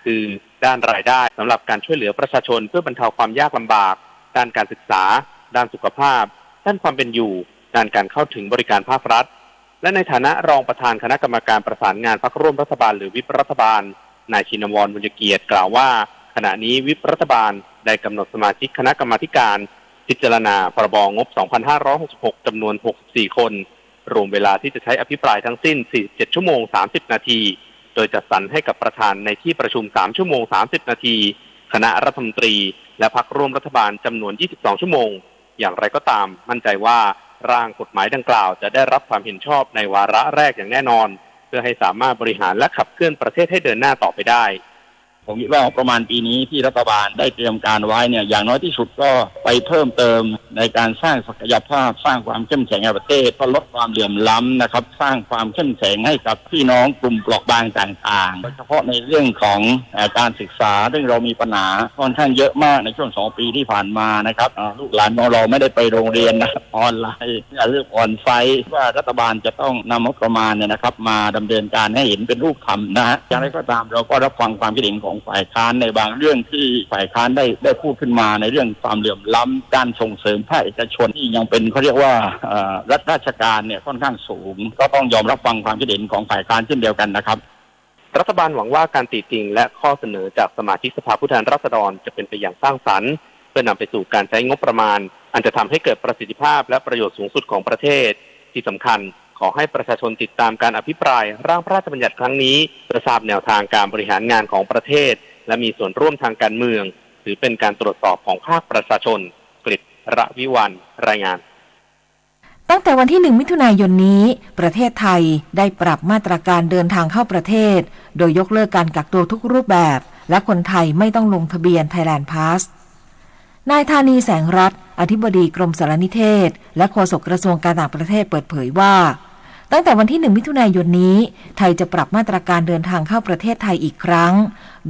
คือด้านรายได้สำหรับการช่วยเหลือประชาชนเพื่อบรรเทาความยากลำบากด้านการศึกษาด้านสุขภาพด้านความเป็นอยู่ด้านการเข้าถึงบริการภาครัฐและในฐานะรองประธานคณะกรรมการประสานงานพรรคร่วมรัฐบาลหรือวิปรัฐบาลนายชินวร บุญเกียรติกล่าวว่าขณะนี้วิปรัฐบาลได้กำหนดสมาชิกคณะกรรมาการพิจารณาพรบงบ 2566 จำนวน 64 คนรวมเวลาที่จะใช้อภิปรายทั้งสิ้น 47 ชั่วโมง 30 นาทีโดยจัดสรรให้กับประธานในที่ประชุม 3 ชั่วโมง 30 นาทีคณะรัฐมนตรีและพรรคร่วมรัฐบาลจำนวน 22 ชั่วโมงอย่างไรก็ตามมั่นใจว่าร่างกฎหมายดังกล่าวจะได้รับความเห็นชอบในวาระแรกอย่างแน่นอนเพื่อให้สามารถบริหารและขับเคลื่อนประเทศให้เดินหน้าต่อไปได้ผมคิดว่าประมาณปีนี้ที่รัฐบาลได้เตรียมการไว้เนี่ยอย่างน้อยที่สุดก็ไปเพิ่มเติมในการสร้างศักยภาพสร้างความเข้มแข็งในประเทศเพื่อลดความเหลื่อมล้ำนะครับสร้างความเข้มแข็งให้กับพี่น้องกลุ่มเปราะบางต่างๆโดยเฉพาะในเรื่องของการศึกษาซึ่งเรามีปัญหาค่อนข้างเยอะมากในช่วง2 ปีที่ผ่านมานะครับลูกหลานของเราไม่ได้ไปโรงเรียนนะออนไลน์เรื่องออนไซต์ว่ารัฐบาลจะต้องนำงบประมาณเนี่ยนะครับมาดำเนินการให้เห็นเป็นรูปธรรมนะฮะอย่างไรก็ตามเราก็รับฟังความคิดเห็นของฝ่ายค้านในบางเรื่องที่ฝ่ายค้านได้พูดขึ้นมาในเรื่องความเหลื่อมล้ำการส่งเสริมภาคเอกชนที่ยังเป็นเขาเรียกว่ารัฐราชการเนี่ยค่อนข้างสูงก็ต้องยอมรับฟังความคิดเห็นของฝ่ายค้านเช่นเดียวกันนะครับรัฐบาลหวังว่าการติติงและข้อเสนอจากสมาชิกสภาผู้แทนราษฎรจะเป็นไปอย่างสร้างสรรค์เพื่อนำไปสู่การใช้งบประมาณอันจะทำให้เกิดประสิทธิภาพและประโยชน์สูงสุดของประเทศที่สำคัญขอให้ประชาชนติดตามการอภิปรายร่างพระราชบัญญัติครั้งนี้เพื่อทราบแนวทางการบริหารงานของประเทศและมีส่วนร่วมทางการเมืองถือเป็นการตรวจสอบของภาคประชาชนกฤษ ระวิวรรณรายงานตั้งแต่วันที่ 1 มิถุนายนนี้ประเทศไทยได้ปรับมาตรการเดินทางเข้าประเทศโดยยกเลิกการกักตัวทุกรูปแบบและคนไทยไม่ต้องลงทะเบียน Thailand Pass นายธานีแสงรัตน์อธิบดีกรมสารนิเทศและโฆษกกระทรวงการต่างประเทศเปิดเผยว่าตั้งแต่วันที่ 1 มิถุนายนนี้ไทยจะปรับมาตรการเดินทางเข้าประเทศไทยอีกครั้ง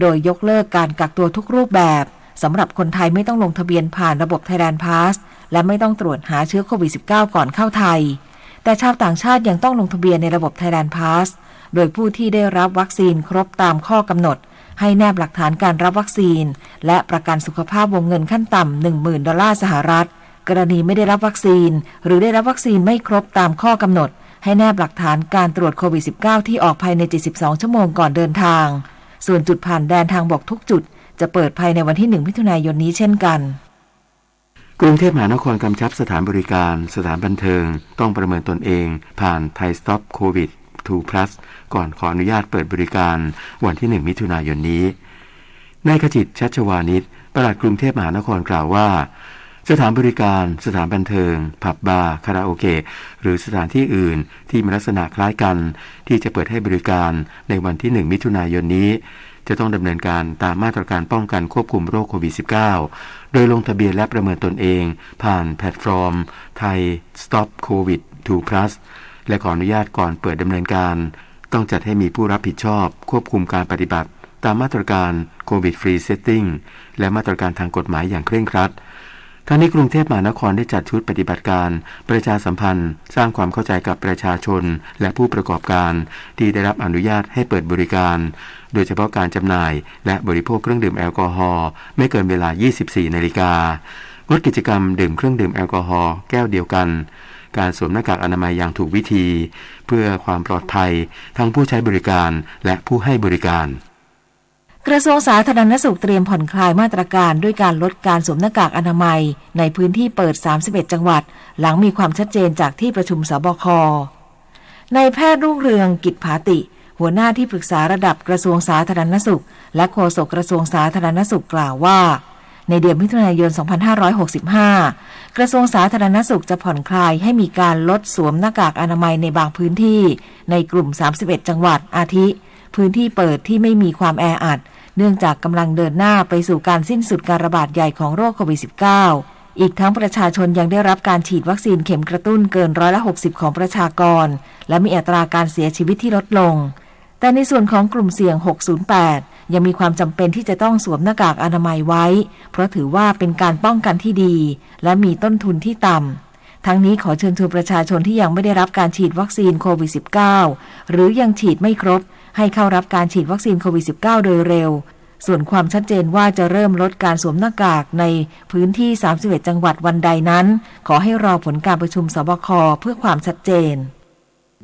โดยยกเลิกการกักตัวทุกรูปแบบสำหรับคนไทยไม่ต้องลงทะเบียนผ่านระบบ Thailand Pass และไม่ต้องตรวจหาเชื้อโควิด -19 ก่อนเข้าไทยแต่ชาวต่างชาติยังต้องลงทะเบียนในระบบ Thailand Pass โดยผู้ที่ได้รับวัคซีนครบตามข้อกำหนดให้แนบหลักฐานการรับวัคซีนและประกันสุขภาพวงเงินขั้นต่ำ $10,000 สหรัฐกรณีไม่ได้รับวัคซีนหรือได้รับวัคซีนไม่ครบตามข้อกำหนดให้แนบหลักฐานการตรวจโควิด -19 ที่ออกภายใน72 ชั่วโมงก่อนเดินทางส่วนจุดผ่านแดนทางบกทุกจุดจะเปิดภายในวันที่ 1 มิถุนายนนี้เช่นกันกรุงเทพมหานครกำชับสถานบริการสถานบันเทิงต้องประเมินตนเองผ่าน Thai Stop COVID 2+ ก่อนขออนุญาตเปิดบริการวันที่ 1 มิถุนายนนี้นายขจิต ชัชวานิชปลัดกรุงเทพมหานครกล่าวว่าสถานบริการสถานบันเทิงผับบาร์คาราโอเกะหรือสถานที่อื่นที่มีลักษณะคล้ายกันที่จะเปิดให้บริการในวันที่ 1 มิถุนายนนี้จะต้องดำเนินการตามมาตรการป้องกันควบคุมโรคโควิด -19 โดยลงทะเบียนและประเมินตนเองผ่านแพลตฟอร์ม Thai Stop COVID 2+ และขออนุญาตก่อนเปิดดำเนินการต้องจัดให้มีผู้รับผิดชอบควบคุมการปฏิบัติตามมาตรการโควิดฟรีเซตติ้งและมาตรการทางกฎหมายอย่างเคร่งครัดทางนี้กรุงเทพมหานครได้จัดชุดปฏิบัติการประชาสัมพันธ์สร้างความเข้าใจกับประชาชนและผู้ประกอบการที่ได้รับอนุญาตให้เปิดบริการโดยเฉพาะการจำหน่ายและบริโภคเครื่องดื่มแอลกอฮอล์ไม่เกินเวลา 24 นาฬิกางดกิจกรรมดื่มเครื่องดื่มแอลกอฮอล์แก้วเดียวกันการสวมหน้ากากอนามัยอย่างถูกวิธีเพื่อความปลอดภัยทั้งผู้ใช้บริการและผู้ให้บริการกระทรวงสาธารณสุขเตรียมผ่อนคลายมาตรการด้วยการลดการสวมหน้ากากอนามัยในพื้นที่เปิด31จังหวัดหลังมีความชัดเจนจากที่ประชุมสบคนายแพทย์รุ่งเรืองกิจผาติหัวหน้าที่ปรึกษาระดับกระทรวงสาธารณสุขและโฆษกกระทรวงสาธารณสุขกล่าวว่าในเดือนมิถุนายน 2565 กระทรวงสาธารณสุขจะผ่อนคลายให้มีการลดสวมหน้ากากอนามัยในบางพื้นที่ในกลุ่ม31จังหวัดอาทิพื้นที่เปิดที่ไม่มีความแออัดเนื่องจากกำลังเดินหน้าไปสู่การสิ้นสุดการระบาดใหญ่ของโรคโควิด -19 อีกทั้งประชาชนยังได้รับการฉีดวัคซีนเข็มกระตุ้นเกิน60%ของประชากรและมีอัตราการเสียชีวิตที่ลดลงแต่ในส่วนของกลุ่มเสี่ยง608ยังมีความจำเป็นที่จะต้องสวมหน้ากากอนามัยไว้เพราะถือว่าเป็นการป้องกันที่ดีและมีต้นทุนที่ต่ำทั้งนี้ขอเชิญชวนประชาชนที่ยังไม่ได้รับการฉีดวัคซีนโควิด -19 หรือยังฉีดไม่ครบให้เข้ารับการฉีดวัคซีนโควิด -19 โดยเร็ว ส่วนความชัดเจนว่าจะเริ่มลดการสวมหน้ากากในพื้นที่31จังหวัดวันใดนั้นขอให้รอผลการประชุมสบคเพื่อความชัดเจน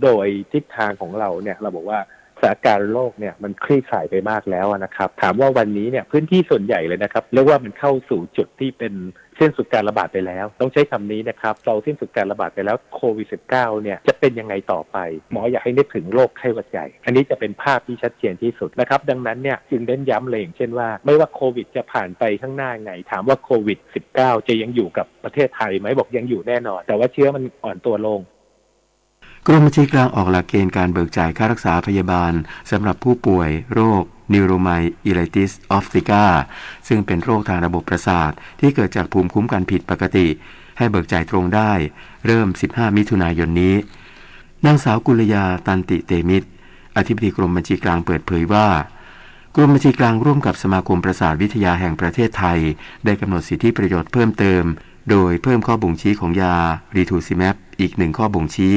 โดยทิศทางของเราเนี่ยเราบอกว่าสถานการณ์โลกเนี่ยมันคลี่คลายไปมากแล้วนะครับถามว่าวันนี้เนี่ยพื้นที่ส่วนใหญ่เลยนะครับเรียกว่ามันเข้าสู่จุดที่เป็นสิ้นสุดการระบาดไปแล้วต้องใช้คำนี้นะครับเราสิ้นสุดการระบาดไปแล้วโควิด -19 เนี่ยจะเป็นยังไงต่อไปหมออยากให้นึกถึงโรคไข้หวัดใหญ่อันนี้จะเป็นภาพที่ชัดเจนที่สุดนะครับดังนั้นเนี่ยจึงเน้นย้ำเลยอย่างเช่นว่าไม่ว่าโควิดจะผ่านไปข้างหน้าไงถามว่าโควิด -19 จะยังอยู่กับประเทศไทยไหมบอกยังอยู่แน่นอนแต่ว่าเชื้อมันอ่อนตัวลงกรมบัญชีกลางออกหลักเกณฑ์การเบิกจ่ายค่ารักษาพยาบาลสำหรับผู้ป่วยโรค Neuromyelitis optica ซึ่งเป็นโรคทางระบบประสาทที่เกิดจากภูมิคุ้มกันผิดปกติให้เบิกจ่ายตรงได้เริ่ม15มิถุนายนนี้นางสาวกุลยาตันติเตมิตรอธิบดีกรมบัญชีกลางเปิดเผยว่ากรมบัญชีกลางร่วมกับสมาคมประสาทวิทยาแห่งประเทศไทยได้กำหนดสิทธิประโยชน์เพิ่มเติมโดยเพิ่มข้อบ่งชี้ของยารีทูซิแมปอีก1ข้อบ่งชี้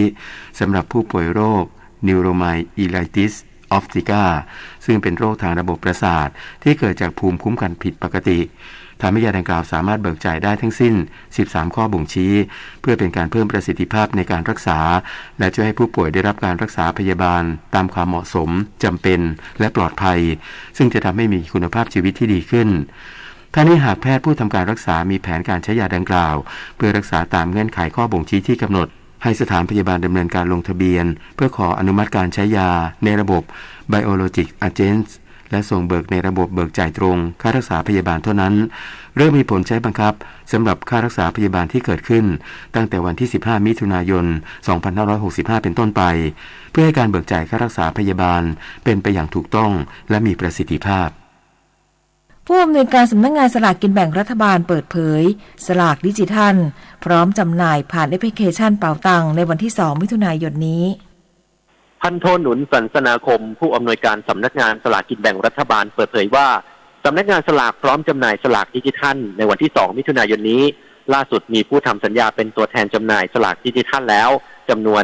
สำหรับผู้ป่วยโรค Neuromyelitis optica ซึ่งเป็นโรคทางระบบประสาทที่เกิดจากภูมิคุ้มกันผิดปกติทำให้ยาดังกล่าวสามารถเบิกจ่ายได้ทั้งสิ้น13ข้อบ่งชี้เพื่อเป็นการเพิ่มประสิทธิภาพในการรักษาและช่วยให้ผู้ป่วยได้รับการรักษาพยาบาลตามความเหมาะสมจำเป็นและปลอดภัยซึ่งจะทำให้มีคุณภาพชีวิตที่ดีขึ้นทั้งนี้หากแพทย์ผู้ทำการรักษามีแผนการใช้ยาดังกล่าวเพื่อรักษาตามเงื่อนไขข้อบ่งชี้ที่กำหนดให้สถานพยาบาลดำเนินการลงทะเบียนเพื่อขออนุมัติการใช้ยาในระบบ Biologic Agents และส่งเบิกในระบบเบิกจ่ายตรงค่ารักษาพยาบาลเท่านั้นเริ่มมีผลใช้บังคับสำหรับค่ารักษาพยาบาลที่เกิดขึ้นตั้งแต่วันที่15มิถุนายน2565เป็นต้นไปเพื่อให้การเบิกจ่ายค่ารักษาพยาบาลเป็นไปอย่างถูกต้องและมีประสิทธิภาพผู้อำนวยการสำนักงานสลากกินแบ่งรัฐบาลเปิดเผยสลากดิจิทัลพร้อมจำหน่ายผ่านแอปพลิเคชันเป๋าตังในวันที่2มิถุนายนนี้พันโทหนุนสันสนาคมผู้อำนวยการสำนักงานสลากกินแบ่งรัฐบาลเปิดเผยว่าสำนักงานสลากพร้อมจำหน่ายสลากดิจิทัลในวันที่2มิถุนายนนี้ล่าสุดมีผู้ทำสัญญาเป็นตัวแทนจำหน่ายสลากดิจิทัลแล้วจำนวน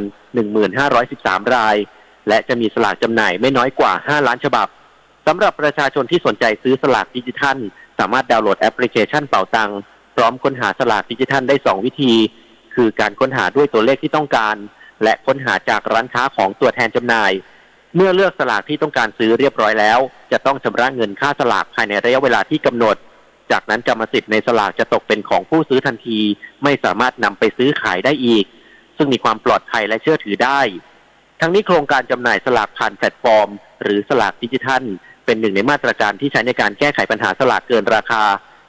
1513 รายและจะมีสลากจำหน่ายไม่น้อยกว่า5ล้านฉบับสำหรับประชาชนที่สนใจซื้อสลากดิจิทัลสามารถดาวน์โหลดแอปพลิเคชันเป๋าตังพร้อมค้นหาสลากดิจิทัลได้2วิธีคือการค้นหาด้วยตัวเลขที่ต้องการและค้นหาจากร้านค้าของตัวแทนจำหน่ายเมื่อเลือกสลากที่ต้องการซื้อเรียบร้อยแล้วจะต้องชำระเงินค่าสลากภายในระยะเวลาที่กำหนดจากนั้นกรรมสิทธิ์ในสลากจะตกเป็นของผู้ซื้อทันทีไม่สามารถนำไปซื้อขายได้อีกซึ่งมีความปลอดภัยและเชื่อถือได้ทั้งนี้โครงการจำหน่ายสลากผ่านแพลตฟอร์มหรือสลากดิจิทัลเป็นหนึ่งในมาตรการที่ใช้ในการแก้ไขปัญหาสลากเกินราคา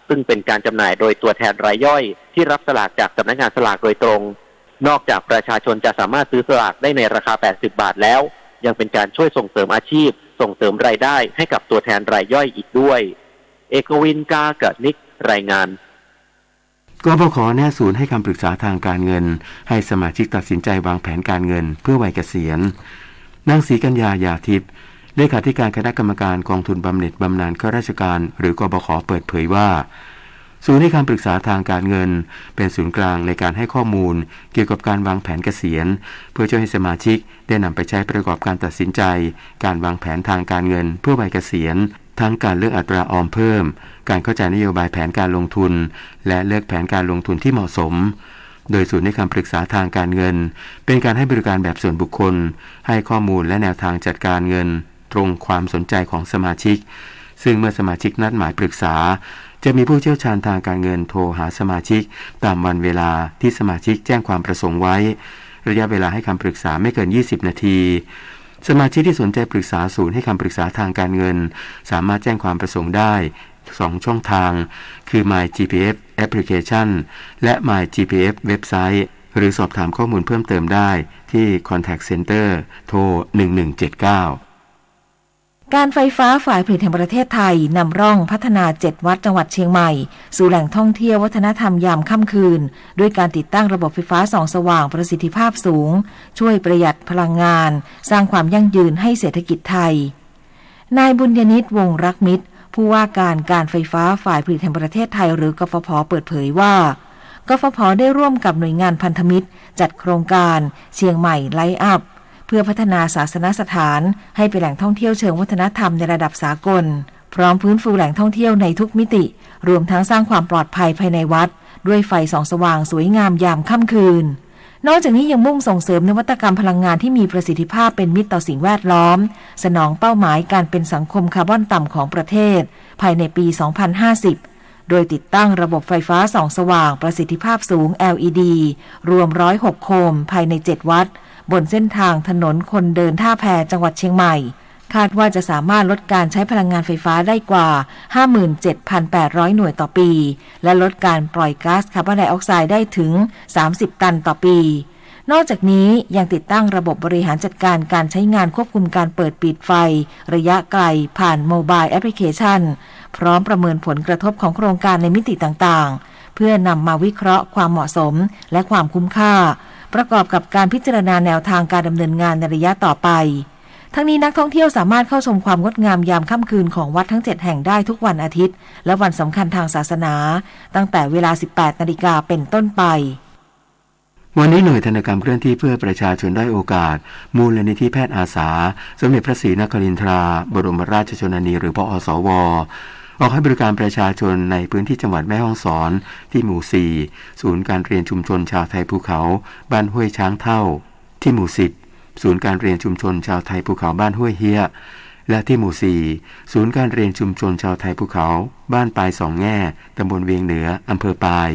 ซึ่งเป็นการจำหน่ายโดยตัวแทนรายย่อยที่รับสลากจากสำนักงานสลากโดยตรงนอกจากประชาชนจะสามารถซื้อสลากได้ในราคา80บาทแล้วยังเป็นการช่วยส่งเสริมอาชีพส่งเสริมรายได้ให้กับตัวแทนรายย่อยอีกด้วยเอกวินกาเกิดนิกรายงานกปข.แนะศูนย์ให้คำปรึกษาทางการเงินให้สมาชิกตัดสินใจวางแผนการเงินเพื่อวัยเกษียณนางศรีกัญญายาทิพย์เลขาธิการคณะกรรมการกองทุนบำเหน็จบำนาญข้าราชการหรือกปข.เปิดเผยว่าศูนย์ให้คำปรึกษาทางการเงินเป็นศูนย์กลางในการให้ข้อมูลเกี่ยวกับการวางแผนเกษียณเพื่อช่วยให้สมาชิกได้นำไปใช้ประกอบการตัดสินใจการวางแผนทางการเงินเพื่อวัยเกษียณทั้งการเลือกอัตราออมเพิ่มการเข้าใจนโยบายแผนการลงทุนและเลือกแผนการลงทุนที่เหมาะสมโดยศูนย์ให้คำปรึกษาทางการเงินเป็นการให้บริการแบบส่วนบุคคลให้ข้อมูลและแนวทางจัดการเงินตรงความสนใจของสมาชิกซึ่งเมื่อสมาชิกนัดหมายปรึกษาจะมีผู้เชี่ยวชาญทางการเงินโทรหาสมาชิกตามวันเวลาที่สมาชิกแจ้งความประสงค์ไว้ระยะเวลาให้คำปรึกษาไม่เกิน20นาทีสมาชิกที่สนใจปรึกษาศูนย์ให้คำปรึกษาทางการเงินสามารถแจ้งความประสงค์ได้2ช่องทางคือ MyGPF Application และ MyGPF เว็บไซต์หรือสอบถามข้อมูลเพิ่มเติมได้ที่ Contact Center โทร1179การไฟฟ้าฝ่ายผลิตแห่งประเทศไทยนำร่องพัฒนา7วัดจังหวัดเชียงใหม่สู่แหล่งท่องเที่ยววัฒนธรรมยามค่ำคืนด้วยการติดตั้งระบบไฟฟ้าส่องสว่างประสิทธิภาพสูงช่วยประหยัดพลังงานสร้างความยั่งยืนให้เศรษฐกิจไทยนายบุญยนิตวงศ์รักมิตรผู้ว่าการไฟฟ้าฝ่ายผลิตแห่งประเทศไทยหรือกฟผ.เปิดเผยว่ากฟผ.ได้ร่วมกับหน่วยงานพันธมิตรจัดโครงการเชียงใหม่ไลท์อัพเพื่อพัฒนาศาสนสถานให้เป็นแหล่งท่องเที่ยวเชิงวัฒนธรรมในระดับสากล พร้อมฟื้นฟูแหล่งท่องเที่ยวในทุกมิติรวมทั้งสร้างความปลอดภัยภายในวัดด้วยไฟส่องสว่างสวยงามยามค่ำคืนนอกจากนี้ยังมุ่งส่งเสริมนวัตกรรมพลังงานที่มีประสิทธิภาพเป็นมิตรต่อสิ่งแวดล้อมสนองเป้าหมายการเป็นสังคมคาร์บอนต่ำของประเทศภายในปี 2050 โดยติดตั้งระบบไฟฟ้าส่องสว่างประสิทธิภาพสูง LED รวม106 โคมภายใน 7 วัดบนเส้นทางถนนคนเดินท่าแพจังหวัดเชียงใหม่คาดว่าจะสามารถลดการใช้พลังงานไฟฟ้าได้กว่า 57,800 หน่วยต่อปีและลดการปล่อยก๊าซคาร์บอนไดออกไซด์ได้ถึง 30 ตันต่อปีนอกจากนี้ยังติดตั้งระบบบริหารจัดการการใช้งานควบคุมการเปิดปิดไฟระยะไกลผ่านโมบายแอปพลิเคชันพร้อมประเมินผลกระทบของโครงการในมิติต่างๆเพื่อนำมาวิเคราะห์ความเหมาะสมและความคุ้มค่าประกอบกับการพิจารณาแนวทางการดำเนินงานในระยะต่อไปทั้งนี้นักท่องเที่ยวสามารถเข้าชมความงดงามยามค่ำคืนของวัดทั้ง7แห่งได้ทุกวันอาทิตย์และวันสำคัญทางศาสนาตั้งแต่เวลา 18 นาฬิกาเป็นต้นไปวันนี้หน่วยธนกรรมเคลื่อนที่เพื่อประชาชนได้โอกาสมูลนิธิแพทย์อาสาสมเด็จพระศรีนครินทราบรมราชชนนีหรือพอสวออกให้บริการประชาชนในพื้นที่จังหวัดแม่ฮ่องสอนที่หมู่ 4 ศูนย์การเรียนชุมชนชาวไทยภูเขาบ้านห้วยช้างเท่าที่หมู่ 10 ศูนย์การเรียนชุมชนชาวไทยภูเขาบ้านห้วยเฮียและที่หมู่ 4 ศูนย์การเรียนชุมชนชาวไทยภูเขาบ้านปายสองแง่ตำบลเวียงเหนืออำเภอปาย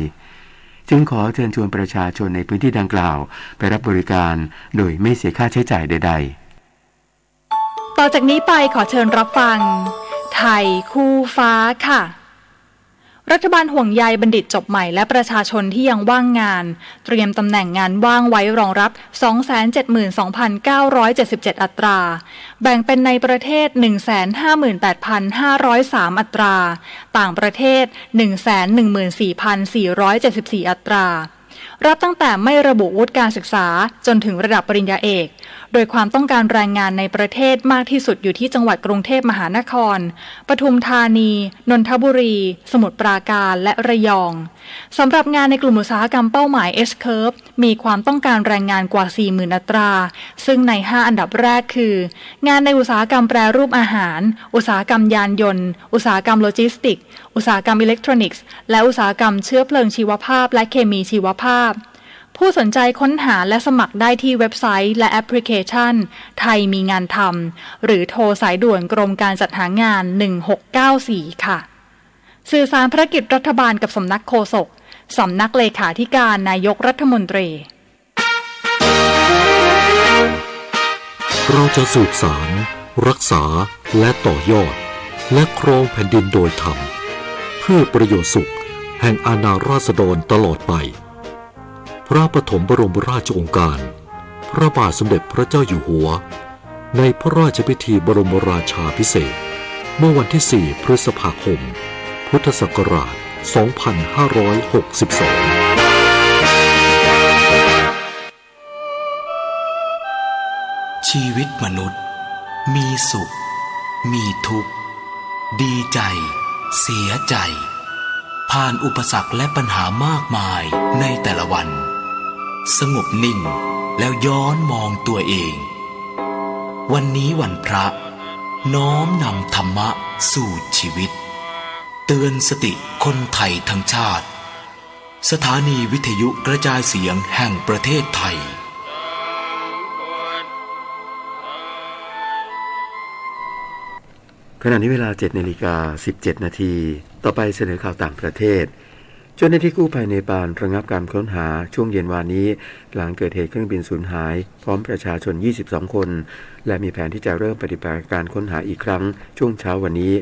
จึงขอเชิญชวนประชาชนในพื้นที่ดังกล่าวไปรับบริการโดยไม่เสียค่าใช้จ่ายใดๆต่อจากนี้ไปขอเชิญรับฟังไทยคู่ฟ้าค่ะรัฐบาลห่วงใยบัณฑิตจบใหม่และประชาชนที่ยังว่างงานเตรียมตำแหน่งงานว่างไว้รองรับ 272,977 อัตราแบ่งเป็นในประเทศ 158,503 อัตราต่างประเทศ 114,474 อัตรารับตั้งแต่ไม่ระบุวุฒิการศึกษาจนถึงระดับปริญญาเอกโดยความต้องการแรงงานในประเทศมากที่สุดอยู่ที่จังหวัดกรุงเทพมหานครปทุมธานีนนทบุรีสมุทรปราการและระยองสำหรับงานในกลุ่มอุตสาหกรรมเป้าหมาย S-Curve มีความต้องการแรงงานกว่า 40,000 อัตราซึ่งใน5อันดับแรกคืองานในอุตสาหกรรมแปรรูปอาหารอุตสาหกรรมยานยนต์อุตสาหกรรมโลจิสติกส์อุตสาหกรรมอิเล็กทรอนิกส์และอุตสาหกรรมเชื้อเพลิงชีวภาพและเคมีชีวภาพผู้สนใจค้นหาและสมัครได้ที่เว็บไซต์และแอปพลิเคชันไทยมีงานทำหรือโทรสายด่วนกรมการจัดหางาน1694ค่ะสื่อสารภารกิจรัฐบาลกับสำนักโฆษกสำนักเลขาธิการนายกรัฐมนตรีเราจะสืบสานรักษาและต่อยอดและครองแผ่นดินโดยธรรมเพื่อประโยชน์สุขแห่งอาณาราษฎรตลอดไปพระปฐมบรมราชโองการพระบาทสมเด็จพระเจ้าอยู่หัวในพระราชพิธีบรมราชาภิเษกเมื่อวันที่ 4 พฤษภาคม พุทธศักราช 2562 ชีวิตมนุษย์มีสุขมีทุกข์ดีใจเสียใจผ่านอุปสรรคและปัญหามากมายในแต่ละวันสงบนิ่งแล้วย้อนมองตัวเองวันนี้วันพระน้อมนำธรรมะสู่ชีวิตเตือนสติคนไทยทั้งชาติสถานีวิทยุกระจายเสียงแห่งประเทศไทยขณะนี้เวลา 7:17 น.ต่อไปเสนอข่าวต่างประเทศเจ้าหน้าที่กู้ภัยเนปาลระงับการค้นหาช่วงเย็นวานนี้หลังเกิดเหตุเครื่องบินสูญหายพร้อมประชาชน22คนและมีแผนที่จะเริ่มปฏิบัติการค้นหาอีกครั้งช่วงเช้าวันนี้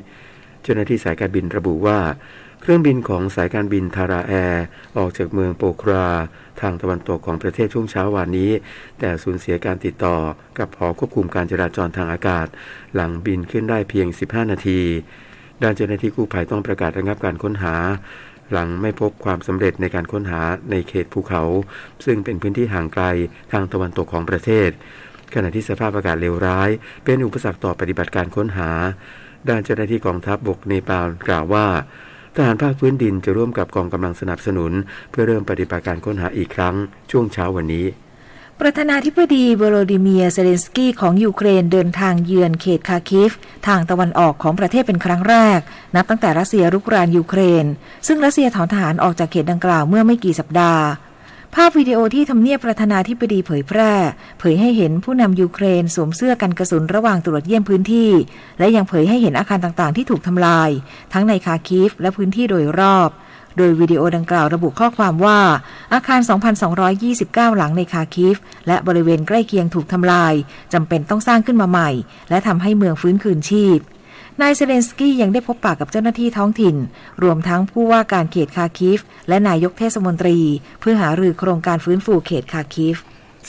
เจ้าหน้าที่สายการบินระบุว่าเครื่องบินของสายการบินทาราแอร์ออกจากเมืองโปคราทางตะวันตกของประเทศช่วงเช้าวานนี้แต่สูญเสียการติดต่อกับหอควบคุมการจราจรทางอากาศหลังบินขึ้นได้เพียง15นาทีด้านเจ้าหน้าที่กู้ภัยต้องประกาศระงับการค้นหาหลังไม่พบความสำเร็จในการค้นหาในเขตภูเขาซึ่งเป็นพื้นที่ห่างไกลทางตะวันตกของประเทศขณะที่สภาพอากาศเลวร้ายเป็นอุปสรรคต่อปฏิบัติการค้นหาด้านเจ้าหน้าที่กองทัพบกเนปาลกล่าวว่าทหารภาคพื้นดินจะร่วมกับกองกำลังสนับสนุนเพื่อเริ่มปฏิบัติการค้นหาอีกครั้งช่วงเช้าวันนี้ ประธานาธิบดีโวโลดิเมียร์ เซเลนสกี้ของยูเครนเดินทางเยือนเขตคาคิฟทางตะวันออกของประเทศเป็นครั้งแรกนับตั้งแต่รัสเซียรุกรานยูเครนซึ่งรัสเซียถอนทหารออกจากเขตดังกล่าวเมื่อไม่กี่สัปดาห์ภาพวิดีโอที่ทำเนียบประธานาธิบดีเผยแพร่เผยให้เห็นผู้นำยูเครนสวมเสื้อกันกระสุนระหว่างตรวจเยี่ยมพื้นที่และยังเผยให้เห็นอาคารต่างๆที่ถูกทำลายทั้งในคาคิฟและพื้นที่โดยรอบโดยวิดีโอดังกล่าวระบุข้อความว่าอาคาร 2,229 หลังในคาคิฟและบริเวณใกล้เคียงถูกทำลายจำเป็นต้องสร้างขึ้นมาใหม่และทำให้เมืองฟื้นคืนชีพนายเซเลนสกี้ยังได้พบปะกับเจ้าหน้าที่ท้องถิ่นรวมทั้งผู้ว่าการเขตคาคิฟและนายกเทศมนตรีเพื่อหารือโครงการฟื้นฟูเขตคาคิฟ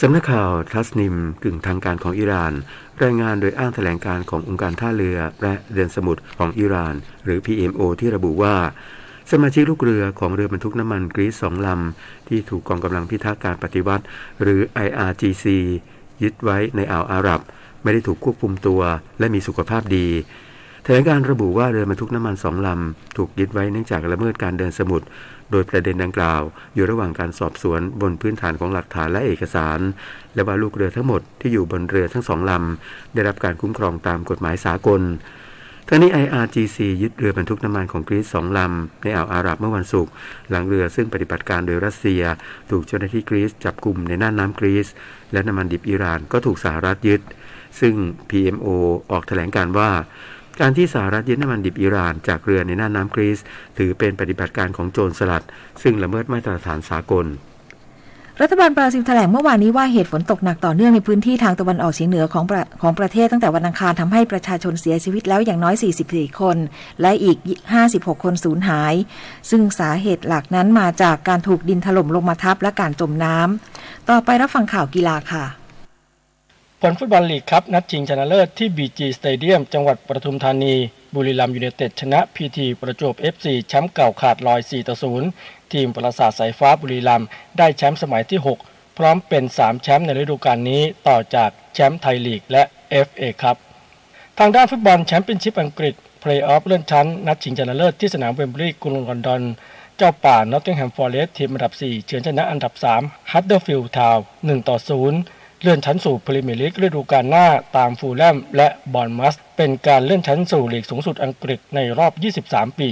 สำนักข่าวทัสนิมกึ่งทางการของอิหร่านรายงานโดยอ้างแถลงการขององค์การท่าเรือและเดินสมุทรของอิหร่านหรือ PMO ที่ระบุว่าสมาชิกลูกเรือของเรือบรรทุกน้ำมันกรีซ2 ลำที่ถูกกองกำลังพิทักษ์การปฏิวัติหรือ IRGC ยึดไว้ในอ่าวอาหรับไม่ได้ถูกควบคุมตัวและมีสุขภาพดีแถลงการระบุว่าเรือบรรทุกน้ำมัน2 ลำถูกยึดไว้เนื่องจากละเมิดการเดินสมุทรโดยประเด็นดังกล่าวอยู่ระหว่างการสอบสวนบนพื้นฐานของหลักฐานและเอกสารและว่าลูกเรือทั้งหมดที่อยู่บนเรือทั้ง2 ลำได้รับการคุ้มครองตามกฎหมายสากลทั้งนี้ IRGC ยึดเรือบรรทุกน้ำมันของกรีซ2 ลำในอ่าวอาหรับเมื่อวันศุกร์หลังเรือซึ่งปฏิบัติการโดยรัสเซียถูกเจ้าหน้าที่กรีซจับกุมในน่านน้ำกรีซและน้ำมันดิบอิหร่านก็ถูกสหรัฐยึดซึ่ง PMO ออกแถลงการว่าการที่สหรัฐยึดน้ำมันดิบอิหร่านจากเรือในน่านน้ำกรีซถือเป็นปฏิบัติการของโจรสลัดซึ่งละเมิดมาตรฐานสากลรัฐบาลบราซิลแถลงเมื่อวานนี้ว่าเหตุฝนตกหนักต่อเนื่องในพื้นที่ทางตะวันออกเฉียงเหนือของประเทศตั้งแต่วันอังคารทำให้ประชาชนเสียชีวิตแล้วอย่างน้อย44 คนและอีก56 คนสูญหายซึ่งสาเหตุหลักนั้นมาจากการถูกดินถล่มลงมาทับและการจมน้ำต่อไปรับฟังข่าวกีฬาค่ะผลฟุตบอลลีกครับนัดชิงชนะเลิศที่ BG สเตเดียมจังหวัดปทุมธานีบุรีรัมย์ยูไนเต็ดชนะ PT ประจวบ FC แชมป์เก่าขาดลอย 4-0 ทีมปราสาทสายฟ้าบุรีรัมย์ได้แชมป์สมัยที่ 6 พร้อมเป็น 3 แชมป์ในฤดูกาลนี้ต่อจากแชมป์ไทยลีกและ FA ครับทางด้านฟุตบอลแชมเปี้ยนชิพอังกฤษเพลย์ออฟเลื่อนชั้นนัดชิงชนะเลิศที่สนามเวมบลีย์กรุงลอนดอนเจ้าป่านอตติงแฮมฟอเรสต์ทีมอันดับ 4 เฉือนชนะอันดับ 3 ฮัดเดอร์ฟิลด์ทาวน์ 1-0 เลื่อนชั้นสู่พรีเมียร์ลีกฤดูกาลหน้าตามฟูลแลมและบอร์นมัธเป็นการเลื่อนชั้นสู่ลีกสูงสุดอังกฤษในรอบ23 ปี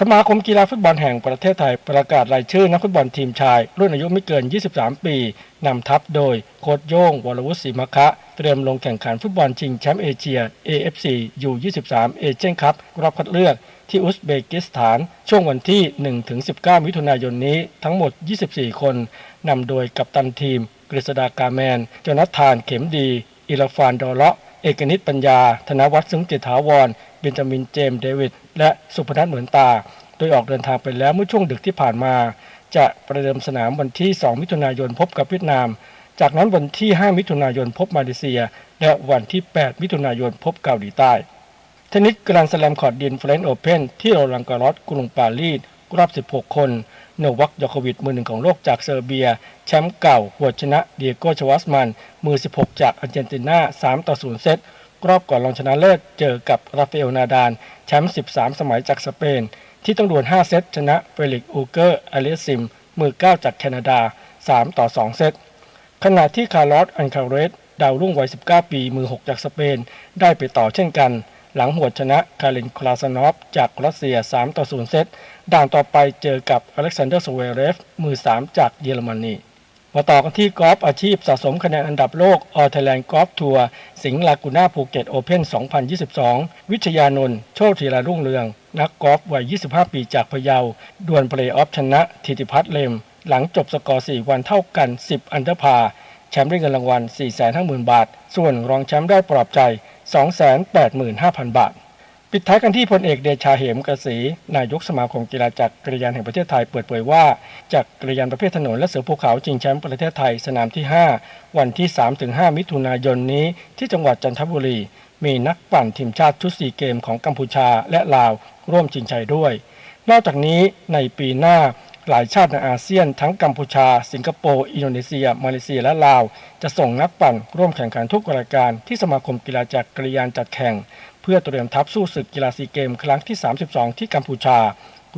สมาคมกีฬาฟุตบอลแห่งประเทศไทยประกาศรายชื่อนักฟุตบอลทีมชายรุ่นอายุไม่เกิน23 ปีนำทัพโดยโค้ชโย่งวรวุฒิศรีมะคะเตรียมลงแข่งขันฟุตบอลชิงแชมป์เอเชีย AFC U23 เอเชียนคัพรอบคัดเลือกที่อุซเบกิสถานช่วงวันที่ 1-19 มิถุนายนนี้ทั้งหมด24 คนนำโดยกัปตันทีมกฤษฎากาแมนโจนาธานเข็มดีอิราฟานดอเลาะเอกนิตปัญญาธนวัฒน์ซึ้งจิตถาวรเบนจามินเจมส์เดวิดและสุพนัทเหมือนตาโดยออกเดินทางไปแล้วเมื่อช่วงดึกที่ผ่านมาจะประเดิมสนามวันที่ 2 มิถุนายนพบกับเวียดนามจากนั้นวันที่ 5 มิถุนายนพบมาเลเซียและวันที่ 8 มิถุนายนพบเกาหลีใต้เทนนิสกรานด์สแลมคอร์ตดินเฟรนช์โอเพ่นที่โรลังการอสกรุงปารีสรอบ 16 คนโนวัค ยอโควิชมือ 1ของโลกจากเซอร์เบียแชมป์เก่าหัวชนะเดียโก ชวัสมันมือ 16จากอาร์เจนตินา 3-0 เซตรอบก่อนรองชนะเลิศเจอกับราฟาเอล นาดาลแชมป์13 สมัยจากสเปนที่ต้องดวล5 เซตชนะเฟลิกซ์ อูเกอร์ อาเลซิมมือ 9จากแคนาดา 3-2 เซตขณะที่คาร์ลอส อันคาเรสดาวรุ่งวัย 19 ปีมือ 6จากสเปนได้ไปต่อเช่นกันหลังหัวชนะคาริน คลาสานอฟจากรัสเซีย 3-0 เซตด่านต่อไปเจอกับอเล็กซานเดอร์ สเวเรฟมือ 3จากเยอรมนีมาต่อกันที่กอล์ฟอาชีพสะสมคะแนนอันดับโลกออไทยแลนด์กอล์ฟทัวร์สิงห์ลากูน่าภูเก็ตโอเพ่น 2022 วิชยานนท์โชติธีรารุ่งเรืองนักกอล์ฟวัย 25 ปีจากพะเยาดวลเพลย์ออฟชนะธิติพัฒน์เลมหลังจบสกอร์ 4 วันเท่ากัน 10 อันเดอร์พาร์แชมป์ได้เงินรางวัล 450,000 บาทส่วนรองแชมป์ได้ปลอบใจ 285,000 บาทปิดท้ายกันที่พลเอกเดชาเหมกศรีนายกสมาคมกีฬาจักรยานแห่งประเทศไทยเปิดเผยว่าจักรยานประเภทถนนและเสือภูเขาชิงแชมป์ประเทศไทยสนามที่ 5 วันที่ 3-5 มิถุนายนนี้ที่จังหวัดจันทบุรีมีนักปั่นทีมชาติชุด4เกมของกัมพูชาและลาวร่วมชิงชัยด้วยนอกจากนี้ในปีหน้าหลายชาติในอาเซียนทั้งกัมพูชาสิงคโปร์อินโดนีเซียมาเลเซียและลาวจะส่งนักปั่นร่วมแข่งขันทุกรายการที่สมาคมกีฬาจักรยานจัดแข่งเพื่อเตรียมทัพสู้ศึกกีฬาซีเกมครั้งที่ 32 ที่กัมพูชา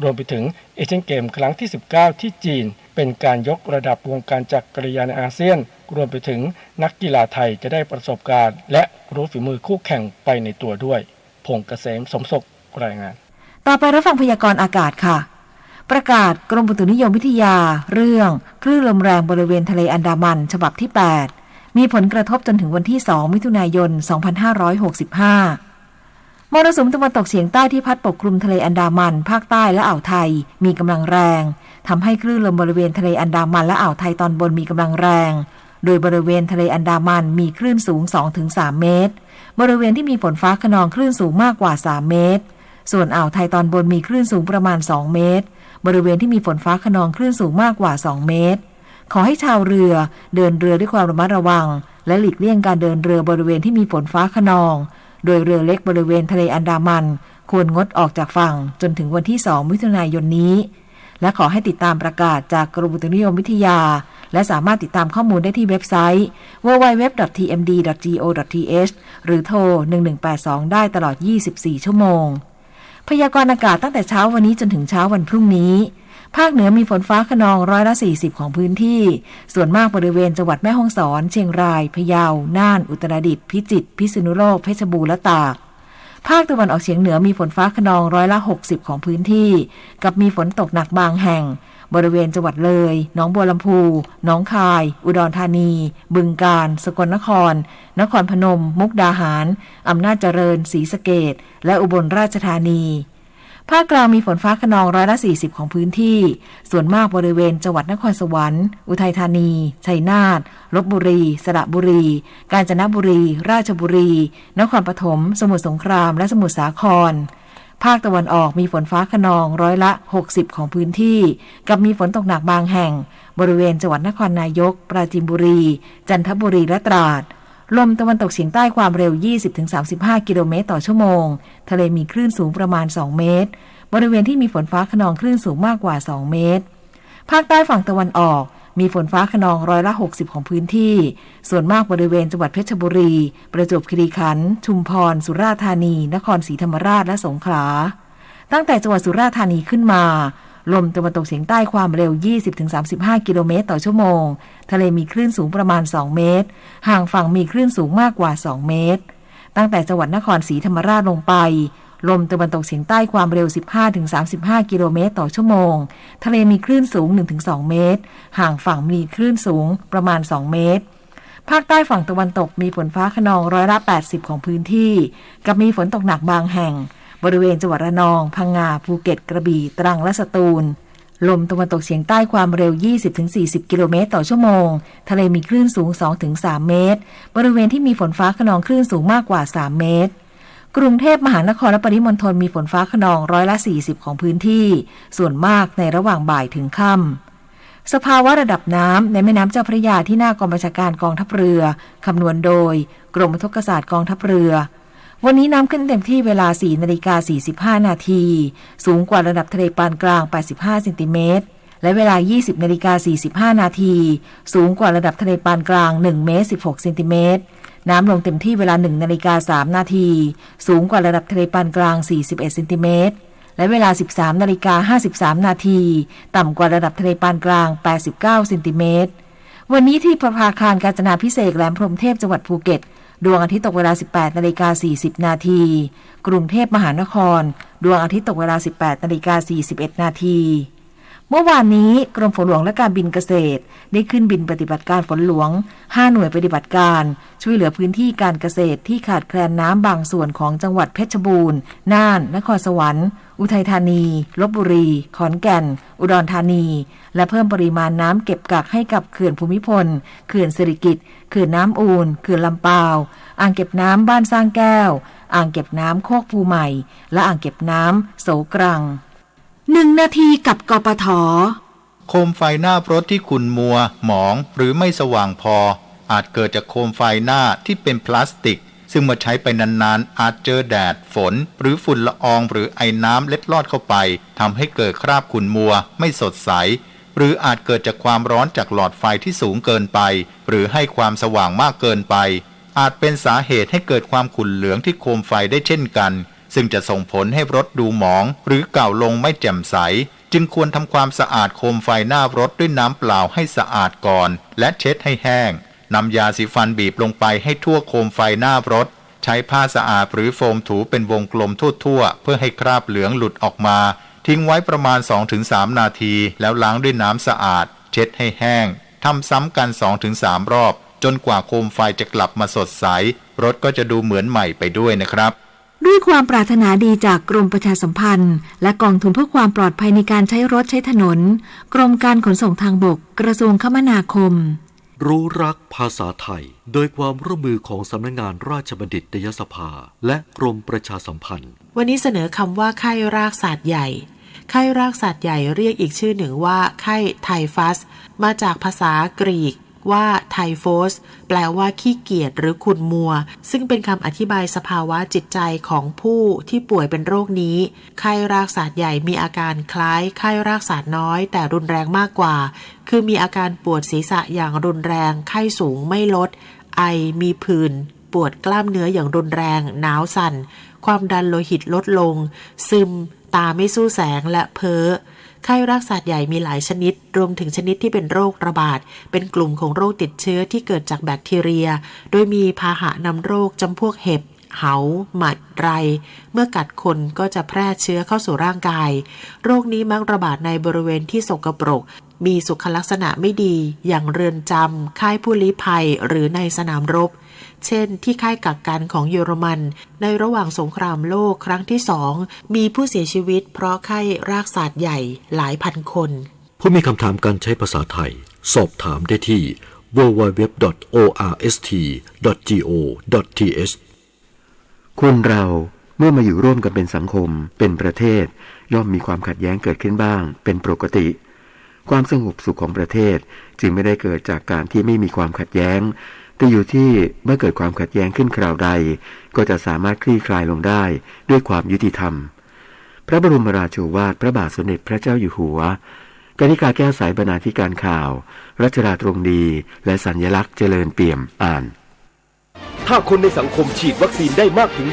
รวมไปถึงเอเชียนเกมครั้งที่ 19 ที่จีนเป็นการยกระดับวงการจักรยานในอาเซียน รวมไปถึงนักกีฬาไทยจะได้ประสบการณ์และรู้ฝีมือคู่แข่งไปในตัวด้วยพงษ์เกษมสมศุขรายงานต่อไปรับฟังพยากรณ์อากาศค่ะประกาศกรมอุตุนิยมวิทยาเรื่องคลื่นลมแรงบริเวณทะเลอันดามันฉบับที่8มีผลกระทบจนถึงวันที่2มิถุนายน2565มรสุมตะวันตกเฉียงใต้ที่พัดปกคลุมทะเลอันดามันภาคใต้และอ่าวไทยมีกำลังแรงทำให้คลื่นลมบริเวณทะเลอันดามันและอ่าวไทยตอนบนมีกำลังแรงโดยบริเวณทะเลอันดามันมีคลื่นสูง 2-3 เมตรบริเวณที่มีฝนฟ้าคะนองคลื่นสูงมากกว่า3เมตรส่วนอ่าวไทยตอนบนมีคลื่นสูงประมาณ2เมตรบริเวณที่มีฝนฟ้าคะนองคลื่นสูงมากกว่า2เมตรขอให้ชาวเรือเดินเรือด้วยความระมัดระวังและหลีกเลี่ยงการเดินเรือบริเวณที่มีฝนฟ้าคะนองโดยเรือเล็กบริเวณทะเลอันดามันควรงดออกจากฝั่งจนถึงวันที่2มิถุนายนนี้และขอให้ติดตามประกาศจากกรมอุตุนิยมวิทยาและสามารถติดตามข้อมูลได้ที่เว็บไซต์ www.tmd.go.th หรือโทร1182ได้ตลอด24ชั่วโมงพยากรณ์อากาศตั้งแต่เช้าวันนี้จนถึงเช้าวันพรุ่งนี้ภาคเหนือมีฝนฟ้าคะนอง40%ของพื้นที่ส่วนมากบริเวณจังหวัดแม่ฮ่องสอนเชียงรายพะเยาน่านอุตรดิตถ์พิจิตรพิษณุโลกเพชรบูรณ์และตากภาคตะวันออกเฉียงเหนือมีฝนฟ้าคะนอง60%ของพื้นที่กับมีฝนตกหนักบางแห่งบริเวณจังหวัดเลยหนองบัวลำพูหนองคายอุดรธานีบึงกาฬสกลนครนครพนมมุกดาหารอำนาจเจริญศรีสะเกษและอุบลราชธานีภาคกลางมีฝนฟ้าคะนอง40%ของพื้นที่ส่วนมากบริเวณจังหวัดนครสวรรค์อุทัยธานีชัยนาทลพบุรีสระบุรีกาญจนบุรีราชบุรีนครปฐมสมุทรสงครามและสมุทรสาครภาคตะวันออกมีฝนฟ้าคะนอง60%ของพื้นที่กับมีฝนตกหนักบางแห่งบริเวณจังหวัดนครนายกปราจีนบุรีจันทบุรีและตราดลมตะวันตกเฉียงใต้ความเร็ว 20-35 กิโลเมตรต่อชั่วโมงทะเลมีคลื่นสูงประมาณ2เมตรบริเวณที่มีฝนฟ้าคะนองคลื่นสูงมากกว่า2เมตรภาคใต้ฝั่งตะวันออกมีฝนฟ้าคะนอง60%ของพื้นที่ส่วนมากบริเวณจังหวัดเพชรบุรีประจวบคีรีขันธ์ชุมพรสุราษฎร์ธานีนครศรีธรรมราชและสงขลาตั้งแต่จังหวัดสุราษฎร์ธานีขึ้นมาลมตะวันตกเฉียงใต้ความเร็ว 20-35 กิโลเมตรต่อชั่วโมงทะเลมีคลื่นสูงประมาณ2เมตรห่างฝั่งมีคลื่นสูงมากกว่า2เมตรตั้งแต่จังหวัดนครศรีธรรมราชลงไปลมตะวันตกเฉียงใต้ความเร็ว 15-35 กิโลเมตรต่อชั่วโมงทะเลมีคลื่นสูง 1-2 เมตรห่างฝั่งมีคลื่นสูงประมาณ2เมตรภาคใต้ฝั่งตะวันตกมีฝนฟ้าคะนอง80%ของพื้นที่กับมีฝนตกหนักบางแห่งบริเวณจังหวัดระนองพังงาภูเก็ตกระบี่ตรังและสตูลลมตะวันตกเฉียงใต้ความเร็ว 20-40 กิโลเมตรต่อชั่วโมงทะเลมีคลื่นสูง 2-3 เมตรบริเวณที่มีฝนฟ้าคะนองคลื่นสูงมากกว่า3เมตรกรุงเทพมหานครและปริมณฑลมีฝนฟ้าคะนอง40%ของพื้นที่ส่วนมากในระหว่างบ่ายถึงค่ำสภาวะระดับน้ำในแม่น้ำเจ้าพระยาที่หน้ากองบัญชาการกองทัพเรือคำนวณโดยกรมอุทกศาสตร์กองทัพเรือวันนี้น้ำขึ้นเต็มที่เวลา 4:45 นาทีสูงกว่าระดับทะเลปานกลาง85เซนติเมตรและเวลา 20:45 นาทีสูงกว่าระดับทะเลปานกลาง1เมตร16เซนติเมตรน้ำลงเต็มที่เวลา 1:03 นาทีสูงกว่าระดับทะเลปานกลาง41เซนติเมตรและเวลา 13:53 นาทีต่ำกว่าระดับทะเลปานกลาง89เซนติเมตรวันนี้ที่ประภาคารกาญจนาภิเษกแหลมพรหมเทพจังหวัดภูเก็ตดวงอาทิตย์ตกเวลา 18:40 นาทีกรุงเทพมหานครดวงอาทิตย์ตกเวลา 18:41 นาทีเมื่อวานนี้กรมฝนหลวงและการบินเกษตรได้ขึ้นบินปฏิบัติการฝนหลวง5หน่วยปฏิบัติการช่วยเหลือพื้นที่การเกษตรที่ขาดแคลนน้ำบางส่วนของจังหวัดเพชรบูรณ์น่านนครสวรรค์อุทัยธานีลพบุรีขอนแก่นอุดรธานีและเพิ่มปริมาณน้ำเก็บกักให้กับเขื่อนภูมิพลเขื่อนสิริกิติ์เขื่อนน้ำอูลเขื่อนลำปาวอ่างเก็บน้ำบ้านสร้างแก้วอ่างเก็บน้ำโคกภูใหม่และอ่างเก็บน้ำโสกรัง1 นาทีกับกปท.โคมไฟหน้ารถที่ขุ่นมัวหมองหรือไม่สว่างพออาจเกิดจากโคมไฟหน้าที่เป็นพลาสติกซึ่งเมื่อใช้ไปนานๆอาจเจอแดดฝนหรือฝุ่นละอองหรือไอน้ำเล็ดลอดเข้าไปทำให้เกิดคราบขุ่นมัวไม่สดใสหรืออาจเกิดจากความร้อนจากหลอดไฟที่สูงเกินไปหรือให้ความสว่างมากเกินไปอาจเป็นสาเหตุให้เกิดความขุ่นเหลืองที่โคมไฟได้เช่นกันซึ่งจะส่งผลให้รถดูหมองหรือเก่าลงไม่แจ่มใสจึงควรทำความสะอาดโคมไฟหน้ารถด้วยน้ำเปล่าให้สะอาดก่อนและเช็ดให้แห้ง นำยาสีฟันบีบลงไปให้ทั่วโคมไฟหน้ารถใช้ผ้าสะอาดหรือโฟมถูเป็นวงกลมทั่วๆเพื่อให้คราบเหลืองหลุดออกมาทิ้งไว้ประมาณ 2-3 นาทีแล้วล้างด้วยน้ำสะอาดเช็ดให้แห้งทำซ้ำกัน 2-3 รอบจนกว่าโคมไฟจะกลับมาสดใสรถก็จะดูเหมือนใหม่ไปด้วยนะครับด้วยความปรารถนาดีจากกรมประชาสัมพันธ์และกองทุนเพื่อความปลอดภัยในการใช้รถใช้ถนนกรมการขนส่งทางบกกระทรวงคมนาคมรู้รักภาษาไทยโดยความร่วมมือของสำนักงานราชบัณฑิตยสภาและกรมประชาสัมพันธ์วันนี้เสนอคำว่าไข้รากศาสตร์ใหญ่ไข้รากศาสตร์ใหญ่เรียกอีกชื่อหนึ่งว่าไข้ไทฟัสมาจากภาษากรีกว่าไทโฟสแปลว่าขี้เกียจหรือขุ่นมัวซึ่งเป็นคำอธิบายสภาวะจิตใจของผู้ที่ป่วยเป็นโรคนี้ไข้รากศาสตร์ใหญ่มีอาการคล้ายไข้รากศาสตร์น้อยแต่รุนแรงมากกว่าคือมีอาการปวดศีรษะอย่างรุนแรงไข้สูงไม่ลดไอมีผื่นปวดกล้ามเนื้ออย่างรุนแรงหนาวสั่นความดันโลหิตลดลงซึมตาไม่สู้แสงและเพ้อไข้รากศาสตร์ใหญ่มีหลายชนิดรวมถึงชนิดที่เป็นโรคระบาดเป็นกลุ่มของโรคติดเชื้อที่เกิดจากแบคทีเรียโดยมีพาหะนำโรคจำพวกเห็บเหาหมัดไรเมื่อกัดคนก็จะแพร่เชื้อเข้าสู่ร่างกายโรคนี้มักระบาดในบริเวณที่สกปรกมีสุขลักษณะไม่ดีอย่างเรือนจำค่ายผู้ลี้ภัยหรือในสนามรบเช่นที่ค่ายกักกันของเยอรมันในระหว่างสงครามโลกครั้งที่2มีผู้เสียชีวิตเพราะไข้รากศาสตร์ใหญ่หลายพันคนผู้มีคำถามการใช้ภาษาไทยสอบถามได้ที่ www.orst.go.th คนเราเมื่อมาอยู่ร่วมกันเป็นสังคมเป็นประเทศย่อมมีความขัดแย้งเกิดขึ้นบ้างเป็นปกติความสงบสุขของประเทศจึงไม่ได้เกิดจากการที่ไม่มีความขัดแย้งแต่อยู่ที่เมื่อเกิดความขัดแย้งขึ้นคราวใดก็จะสามารถคลี่คลายลงได้ด้วยความยุติธรรมพระบรมราโชวาทพระบาทสมเด็จพระเจ้าอยู่หัวกนิกาแก้วใสบรรณาธิการข่าวรัชดาตรงดีและสัญลักษณ์เจริญเปี่ยมอ่านถ้าคนในสังคมฉีดวัคซีนได้มากถึง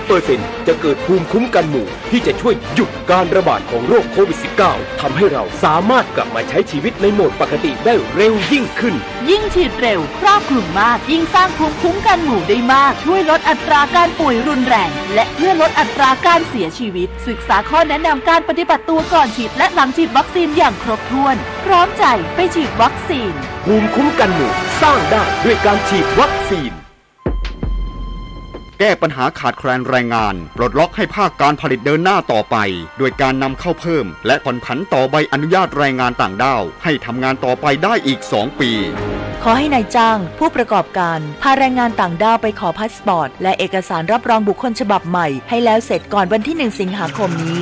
70% จะเกิดภูมิคุ้มกันหมู่ที่จะช่วยหยุดการระบาดของโรคโควิด -19 ทำให้เราสามารถกลับมาใช้ชีวิตในโหมดปกติได้เร็วยิ่งขึ้นยิ่งฉีดเร็วครอบคลุมมากยิ่งสร้างภูมิคุ้มกันหมู่ได้มากช่วยลดอัตราการป่วยรุนแรงและเพื่อลดอัตราการเสียชีวิตศึกษาข้อแนะนำการปฏิบัติตัวก่อนฉีดและหลังฉีดวัคซีนอย่างครบถ้วนพร้อมใจไปฉีดวัคซีนภูมิคุ้มกันหมู่สร้างได้ด้วยการฉีดวัคซีนแก้ปัญหาขาดแคลนแรงงานปลดล็อกให้ภาคการผลิตเดินหน้าต่อไปโดยการนำเข้าเพิ่มและผ่อนผันต่อใบอนุญาตแรงงานต่างด้าวให้ทำงานต่อไปได้อีก2 ปีขอให้นายจ้างผู้ประกอบการพาแรงงานต่างด้าวไปขอพาสปอร์ตและเอกสารรับรองบุคคลฉบับใหม่ให้แล้วเสร็จก่อนวันที่1 สิงหาคมนี้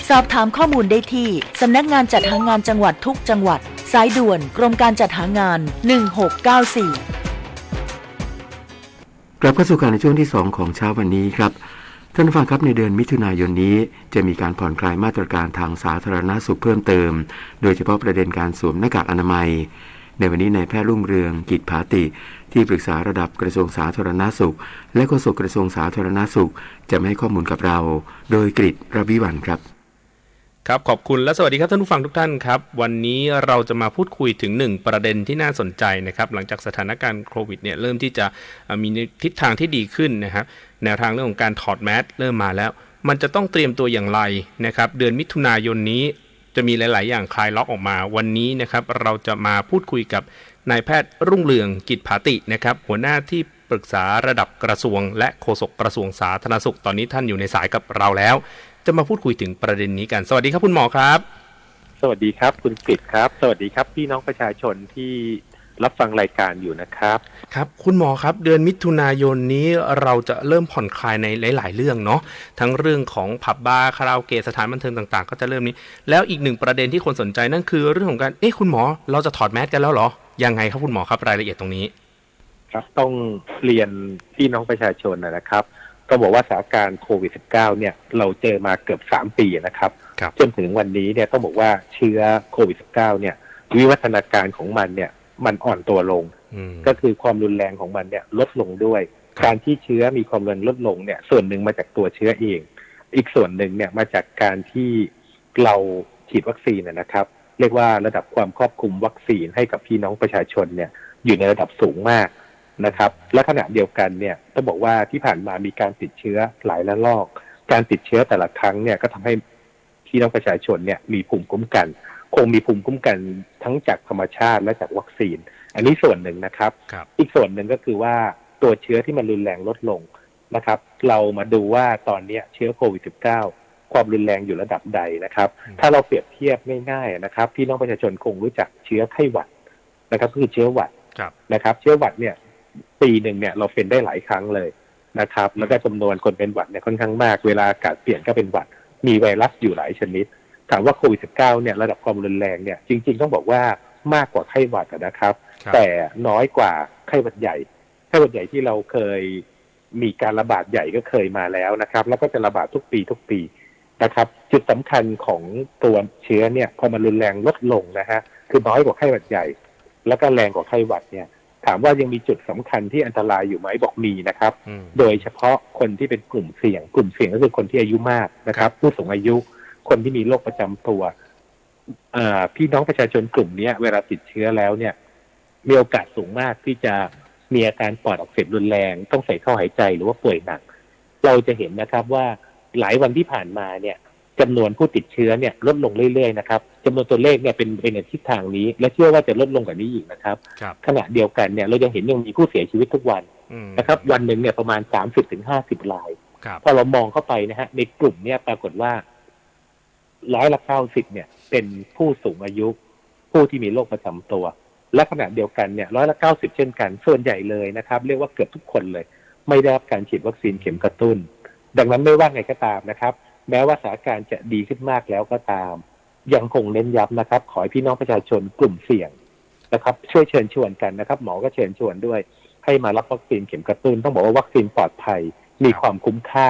สอบถามข้อมูลได้ที่สำนักงานจัดหางานจังหวัดทุกจังหวัดสายด่วนกรมการจัดหางาน1694กลับเข้าสู่การในช่วงที่2ของเช้าวันนี้ครับท่านผู้ฟังครับในเดือนมิถุนายนนี้จะมีการผ่อนคลายมาตรการทางสาธารณสุขเพิ่มเติมโดยเฉพาะประเด็นการสวมหน้ากากอนามัยในวันนี้นายแพทย์รุ่งเรืองกิจภาติที่ปรึกษาระดับกระทรวงสาธารณสุขและโฆษกกระทรวงสาธารณสุขจะมาให้ข้อมูลกับเราโดยกฤษระวิวันครับครับขอบคุณและสวัสดีครับท่านผู้ฟังทุกท่านครับวันนี้เราจะมาพูดคุยถึง1ประเด็นที่น่าสนใจนะครับหลังจากสถานการณ์โควิดเนี่ยเริ่มที่จะมีทิศทางที่ดีขึ้นนะครับแนวทางเรื่องของการถอดแมสเริ่มมาแล้วมันจะต้องเตรียมตัวอย่างไรนะครับเดือนมิถุนายนนี้จะมีหลายๆอย่างคลายล็อกออกมาวันนี้นะครับเราจะมาพูดคุยกับนายแพทย์รุ่งเรืองกิจภาตินะครับหัวหน้าที่ปรึกษาระดับกระทรวงและโฆษกกระทรวงสาธารณสุขตอนนี้ท่านอยู่ในสายกับเราแล้วจะมาพูดคุยถึงประเด็นนี้กันสวัสดีครับคุณหมอครับสวัสดีครับคุณกฤษครับสวัสดีครับพี่น้องประชาชนที่รับฟังรายการอยู่นะครับครับคุณหมอครับเดือนมิถุนายนนี้เราจะเริ่มผ่อนคลายในหลายๆเรื่องเนาะทั้งเรื่องของผับบาร์คาราโอเกะสถานบันเทิงต่างๆก็จะเริ่มนี้แล้วอีก1ประเด็นที่คนสนใจนั่นคือเรื่องของการคุณหมอเราจะถอดแมสกันแล้วเหรอยังไงครับคุณหมอครับรายละเอียดตรงนี้ครับต้องเรียนพี่น้องประชาชนนะครับก็บอกว่าสถานการณ์โควิด -19 เนี่ยเราเจอมาเกือบ3 ปีนะครับจนถึงวันนี้เนี่ยต้องบอกว่าเชื้อโควิด -19 เนี่ยวิวัฒนาการของมันเนี่ยมันอ่อนตัวลงก็คือความรุนแรงของมันเนี่ยลดลงด้วยการที่เชื้อมีความรุนแรงลดลงเนี่ยส่วนหนึ่งมาจากตัวเชื้อเองอีกส่วนหนึ่งเนี่ยมาจากการที่เราฉีดวัคซีนนะครับเรียกว่าระดับความครอบคลุมวัคซีนให้กับพี่น้องประชาชนเนี่ยอยู่ในระดับสูงมาก นะครับและขณะเดียวกันเนี่ยต้องบอกว่าที่ผ่านมามีการติดเชื้อหลายระลอกการติดเชื้อแต่ละครั้งเนี่ยก็ทำให้พี่น้องประชาชนเนี่ยมีภูมิคุ้มกันคงมีภูมิคุ้มกันทั้งจากธรรมชาติและจากวัคซีนอันนี้ส่วนหนึ่งนะครับอีกส่วนหนึ่งก็คือว่าตัวเชื้อที่มันรุนแรงลดลงนะครับเรามาดูว่าตอนนี้เชื้อโควิด -19 ความรุนแรงอยู่ระดับใดนะครับถ้าเราเปรียบเทียบง่ายๆนะครับพี่น้องประชาชนคงรู้จักเชื้อไข้หวัดนะครับคือเชื้อหวัดนะครับเชื้อหวัดเนี่ยปีหนึ่งเนี่ยเราเป็นได้หลายครั้งเลยนะครับแล้วก็จำนวนคนเป็นหวัดเนี่ยค่อนข้างมากเวลาอากาศเปลี่ยนก็เป็นหวัดมีไวรัสอยู่หลายชนิดถามว่าโควิด -19 เนี่ยระดับความรุนแรงเนี่ยจริงๆต้องบอกว่ามากกว่าไข้หวัดนะครับแต่น้อยกว่าไข้หวัดใหญ่ไข้หวัดใหญ่ที่เราเคยมีการระบาดใหญ่ก็เคยมาแล้วนะครับแล้วก็จะระบาดทุกปีนะครับจุดสำคัญของตัวเชื้อเนี่ยพอมันรุนแรงลดลงนะฮะคือน้อยกว่าไข้หวัดใหญ่แล้วก็แรงกว่าไข้หวัดเนี่ยถามว่ายังมีจุดสำคัญที่อันตรายอยู่ไหมบอกมีนะครับโดยเฉพาะคนที่เป็นกลุ่มเสี่ยงก็คือคนที่อายุมากนะครับผู้สูงอายุคนที่มีโรคประจำตัวพี่น้องประชาชนกลุ่มนี้เวลาติดเชื้อแล้วเนี่ยมีโอกาสสูงมากที่จะมีอาการปอดอักเสบรุนแรงต้องใส่ท่อหายใจหรือว่าป่วยหนักเราจะเห็นนะครับว่าหลายวันที่ผ่านมาเนี่ยจำนวนผู้ติดเชื้อเนี่ยลดลงเรื่อยๆนะครับจำนวนตัวเลขเนี่ยเป็นในทิศทางนี้และเชื่อว่าจะลดลงกว่านี้อีกนะครับขณะเดียวกันเนี่ยเรายังเห็นยังมีผู้เสียชีวิตทุกวันนะครับวันหนึ่งเนี่ยประมาณ 30-50 รายพอเรามองเข้าไปนะฮะในกลุ่มเนี่ยปรากฏว่า90%เนี่ยเป็นผู้สูงอายุผู้ที่มีโรคประจำตัวและขณะเดียวกันเนี่ย90%เช่นกันส่วนใหญ่เลยนะครับเรียกว่าเกือบทุกคนเลยไม่ได้รับการฉีดวัคซีนเข็มกระตุ้นดังนั้นไม่ว่าไงก็ตามนะครับแม้ว่าสถานการณ์จะดีขึ้นมากแล้วก็ตามยังคงเน้นย้ำนะครับขอให้พี่น้องประชาชนกลุ่มเสี่ยงนะครับช่วยเชิญชวนกันนะครับหมอก็เชิญชวนด้วยให้มารับวัคซีนเข็มกระตุ้นต้องบอกว่าวัคซีนปลอดภัยมีความคุ้มค่า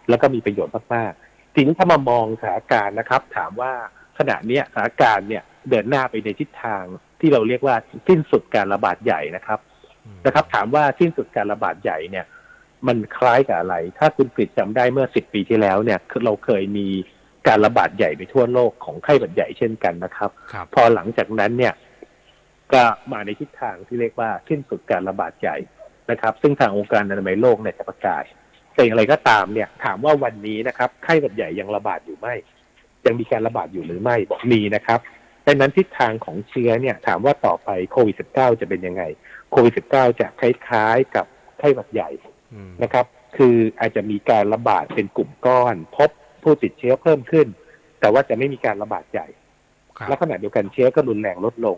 แล้วก็มีประโยชน์มากๆทีนี้ถ้ามามองสถานการณ์นะครับถามว่าขณะนี้สถานการณ์เนี่ยเดินหน้าไปในทิศทางที่เราเรียกว่าสิ้นสุดการระบาดใหญ่นะครับถามว่าสิ้นสุดการระบาดใหญ่เนี่ยมันคล้ายกับอะไรถ้าคุณกฤษจำได้เมื่อ10 ปีที่แล้วเนี่ยเราเคยมีการระบาดใหญ่ไปทั่วโลกของไข้หวัดใหญ่เช่นกันนะครับพอหลังจากนั้นเนี่ยก็มาในทิศทางที่เรียกว่าสิ้นสุดการระบาดใหญ่นะครับซึ่งทางองค์การอนามัยโลกเนี่ยจะประกาศแต่อย่างไรก็ตามเนี่ยถามว่าวันนี้นะครับไข้หวัดใหญ่ยังระบาดอยู่ไหมยังมีการระบาดอยู่หรือไม่บอกมีนะครับดังนั้นทิศทางของเชื้อเนี่ยถามว่าต่อไปโควิด -19 จะเป็นยังไงโควิด -19 จะคล้ายๆกับไข้หวัดใหญ่นะครับคืออาจจะมีการระบาดเป็นกลุ่มก้อนพบผู้ติดเชื้อเพิ่มขึ้นแต่ว่าจะไม่มีการระบาดใหญ่และขณะเดียวกันเชื้อก็รุนแรงลดลง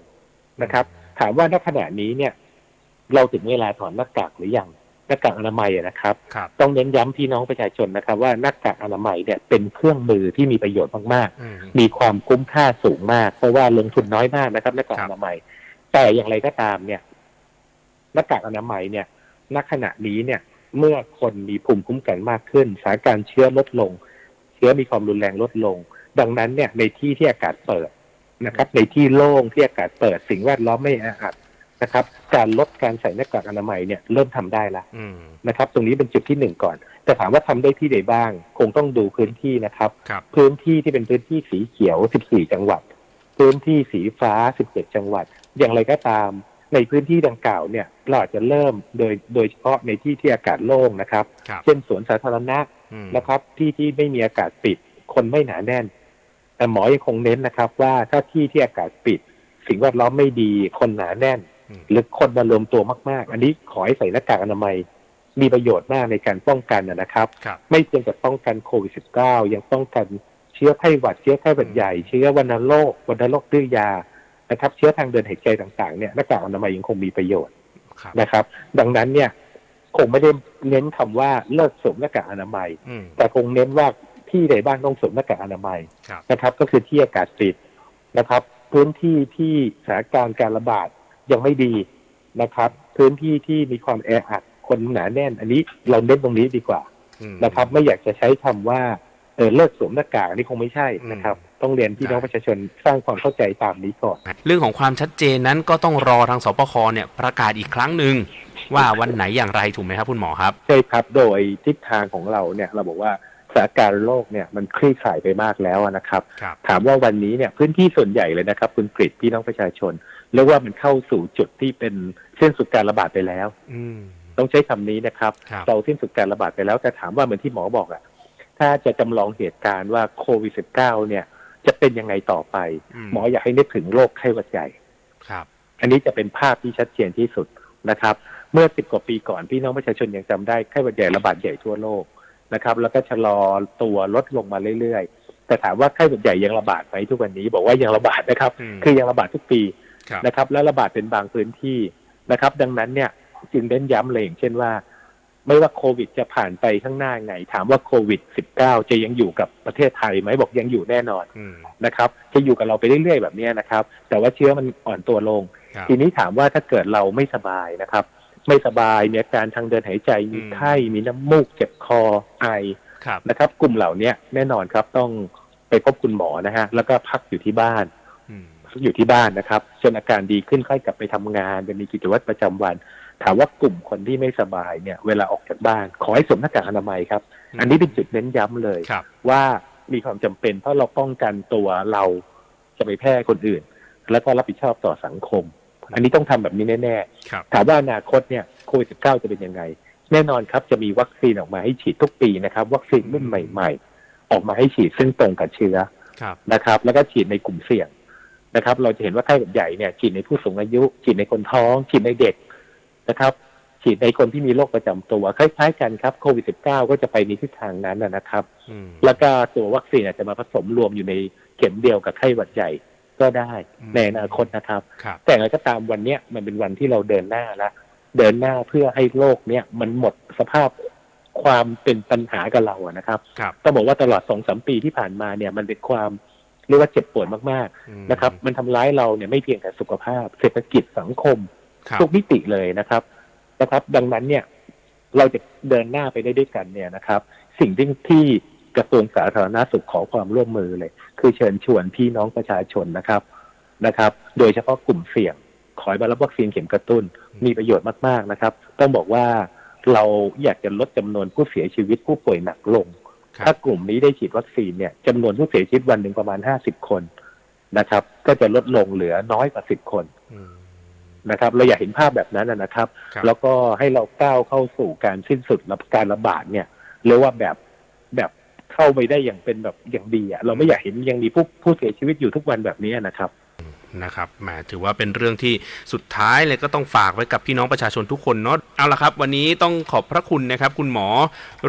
นะครับถามว่าณขณะนี้เนี่ยเราถึงเวลาถอดหน้ากากหรือยังหน้ากากอนามัยนะครับต้องเน้นย้ำพี่น้องประชาชนนะครับว่าหน้ากากอนามัยเนี่ยเป็นเครื่องมือที่มีประโยชน์มากๆมีความคุ้มค่าสูงมากเพราะว่าลงทุนน้อยมากนะครับหน้ากากอนามัยแต่อย่างไรก็ตามเนี่ยหน้ากากอนามัยเนี่ยณขณะนี้เนี่ยเมื่อคนมีภูมิคุ้มกันมากขึ้นสถานการณ์เชื้อลดลงเชื้อมีความรุนแรงลดลงดังนั้นเนี่ยในที่ที่อากาศเปิดนะครับในที่โล่งที่อากาศเปิดสิ่งแวดล้อมไม่แออัดนะครับการลดการใส่หน้ากากอนามัยเนี่ยเริ่มทำได้แล้วนะครับตรงนี้เป็นจุดที่1ก่อนแต่ถามว่าทำได้ที่ใดบ้างคงต้องดูพื้นที่นะครับพื้นที่ที่เป็นพื้นที่สีเขียว14จังหวัดพื้นที่สีฟ้า17จังหวัดอย่างไรก็ตามในพื้นที่ดังกล่าวเนี่ยเราอาจจะเริ่มโดยเฉพาะในที่ที่อากาศโล่งนะครับเช่นสวนสาธารณะนะครับที่ไม่มีอากาศปิดคนไม่หนาแน่นแต่หมอยังคงเน้นนะครับว่าถ้าที่ที่อากาศปิดสิ่งแวดล้อมไม่ดีคนหนาแน่นหรือคนมารวมตัวมากๆอันนี้ขอให้ใส่หน้ากากอนามัยมีประโยชน์มากในการป้องกันนะครับไม่เพียงแต่ป้องกันโควิด -19 ยังป้องกันเชื้อไข้หวัดเชื้อไข้หวัดใหญ่เชื้อวัณโรคดื้อยานะครับเชื้อทางเดินหายใจต่างๆเนี่ยหน้ากากอนามัยยังคงมีประโยชน์นะครับดังนั้นเนี่ยคงไม่ได้เน้นคำว่าเลิกสวมหน้ากากอนามัยแต่คงเน้นว่าที่ใดบ้างต้องสวมหน้ากากอนามัยนะครับก็คือที่อากาศปิดนะครับพื้นที่ที่สถานการณ์การระบาดยังไม่ดีนะครับพื้นที่ที่มีความแออัดคนหนาแน่นอันนี้เราเน้นตรงนี้ดีกว่านะครับไม่อยากจะใช้คำว่าเลิกสวมหน้ากากนี่คงไม่ใช่นะครับต้องเรียนพี่น้องประชาชนสร้างความเข้าใจตามนี้ก่อนเรื่องของความชัดเจนนั้นก็ต้องรอทางสปค.เนี่ยประกาศอีกครั้งหนึ่งว่าวันไหนอย่างไรถูกไหมครับคุณหมอครับใช่ครับโดยทิศทางของเราเนี่ยเราบอกว่า สถานการณ์โลกเนี่ยมันคลี่คลายไปมากแล้วนะครับถามว่าวันนี้เนี่ยพื้นที่ส่วนใหญ่เลยนะครับคุณกฤษพี่น้องประชาชนเรียกว่ามันเข้าสู่จุดที่เป็นเส้นสุดการระบาดไปแล้วต้องใช้คำนี้นะครับเราสิ้นสุดการระบาดไปแล้วแต่ถามว่าเหมือนที่หมอบอกอะถ้าจะจำลองเหตุการณ์ว่าโควิด -19 เนี่ยจะเป็นยังไงต่อไปหมออยากให้นึกถึงโรคไข้หวัดใหญ่อันนี้จะเป็นภาพที่ชัดเจนที่สุดนะครับเมื่อ10 กว่าปีก่อนพี่น้องประชาชนยังจำได้ไข้หวัดใหญ่ระบาดใหญ่ทั่วโลกนะครับแล้วก็ชะลอตัวลดลงมาเรื่อยๆแต่ถามว่าไข้หวัดใหญ่ยังระบาดไหมทุกวันนี้บอกว่ายังระบาดนะครับคือยังระบาดทุกปีนะครับและระบาดเป็นบางพื้นที่นะครับดังนั้นเนี่ยจึงเน้นย้ำเลยอย่างเช่นว่าไม่ว่าโควิดจะผ่านไปข้างหน้าไงถามว่าโควิด -19 จะยังอยู่กับประเทศไทยไหมบอกยังอยู่แน่นอนนะครับจะอยู่กับเราไปเรื่อยๆแบบนี้นะครับแต่ว่าเชื้อมันอ่อนตัวลงทีนี้ถามว่าถ้าเกิดเราไม่สบายนะครับไม่สบายมีอาการทางเดินหายใจมีไข้มีน้ำมูกเจ็บคอไอนะครับกลุ่มเหล่านี้แน่นอนครับต้องไปพบคุณหมอนะฮะแล้วก็พักอยู่ที่บ้านนะครับจนอาการดีขึ้นค่อยกลับไปทำงานจะมีกิจวัตรประจำวันถามว่ากลุ่มคนที่ไม่สบายเนี่ยเวลาออกจากบ้านขอให้สวมหน้ากากอนามัยครับอันนี้เป็นจุดเน้นย้ำเลยว่ามีความจำเป็นเพราะเราป้องกันตัวเราจะไปแพร่คนอื่นแล้วก็รับผิดชอบต่อสังคมอันนี้ต้องทำแบบนี้แน่ๆถามว่าอนาคตเนี่ยโควิด -19 จะเป็นยังไงแน่นอนครับจะมีวัคซีนออกมาให้ฉีดทุกปีนะครับวัคซีนรุ่นใหม่ๆออกมาให้ฉีดซึ่งตรงกับเชื้อนะครับแล้วก็ฉีดในกลุ่มเสี่ยงนะครับเราจะเห็นว่าไข้หวัดใหญ่เนี่ยฉีดในผู้สูงอายุฉีดในคนท้องฉีดในเด็กนะครับฉีดในคนที่มีโรคประจำตัวคล้ายๆกันครับโควิด -19 ก็จะไปในทิศทางนั้นนะครับแล้วก็ตัววัคซีนอาจจะมาผสมรวมอยู่ในเข็มเดียวกับไข้หวัดใหญ่ก็ได้ในอนาคตนะครับแต่อะไรก็ตามวันนี้มันเป็นวันที่เราเดินหน้าเพื่อให้โลกเนี้ยมันหมดสภาพความเป็นปัญหากับเราอะนะครับต้องบอกว่าตลอด 2-3 ปีที่ผ่านมาเนี่ยมันเป็นความเรียกว่าเจ็บปวดมากๆนะครับมันทำร้ายเราเนี่ยไม่เพียงแต่สุขภาพเศรษฐกิจสังคมทุกมิติเลยนะครับดังนั้นเนี่ยเราจะเดินหน้าไปได้ด้วยกันเนี่ยนะครับสิ่งที่กระทรวงสาธารณสุขขอความร่วมมือเลยคือเชิญชวนพี่น้องประชาชนนะครับโดยเฉพาะกลุ่มเสี่ยงขอให้มารับวัคซีนเข็มกระตุ้นมีประโยชน์มากๆนะครับต้องบอกว่าเราอยากจะลดจำนวนผู้เสียชีวิตผู้ป่วยหนักลงถ้ากลุ่มนี้ได้ฉีดวัคซีนเนี่ยจำนวนผู้เสียชีวิตวันหนึ่งประมาณ50 คนนะครับก็จะลดลงเหลือน้อยกว่า10 คนนะครับเราอยากเห็นภาพแบบนั้นนะครับแล้วก็ให้เราก้าวเข้าสู่การสิ้นสุดการระบาดเนี่ยเรียกว่าแบบเข้าไปได้อย่างเป็นแบบอย่างดีอ่ะเราไม่อยากเห็นยังมีผู้เสียชีวิตอยู่ทุกวันแบบนี้นะครับแหมถือว่าเป็นเรื่องที่สุดท้ายเลยก็ต้องฝากไว้กับพี่น้องประชาชนทุกคนเนาะเอาละครับวันนี้ต้องขอบพระคุณนะครับคุณหมอ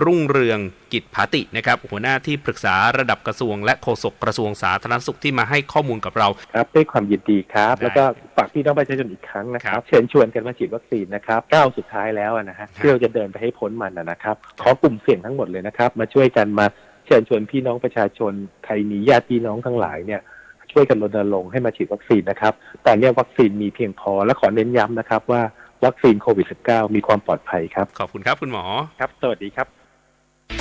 รุ่งเรืองกิจภาตินะครับหัวหน้าที่ปรึกษาระดับกระทรวงและโฆษกกระทรวงสาธารณสุขที่มาให้ข้อมูลกับเราครับด้วยความยินดีครับแล้วก็ฝากพี่น้องประชาชนอีกครั้งนะครับเชิญชวนกันมาฉีดวัคซีนนะครับก้าวสุดท้ายแล้วนะฮะที่เราจะเดินไปให้พ้นมันนะครับขอกลุ่มเสี่ยงทั้งหมดเลยนะครับมาช่วยกันมาเชิญชวนพี่น้องประชาชนใครมีญาติพี่น้องทั้งหลายเนี่ยช่วยกันรณรงค์ให้มาฉีดวัคซีนนะครับตอนนี้วัคซีนมีเพียงพอและขอเน้นย้ำนะครับว่าวัคซีนโควิด -19 มีความปลอดภัยครับขอบคุณครับคุณหมอครับสวัสดีครับ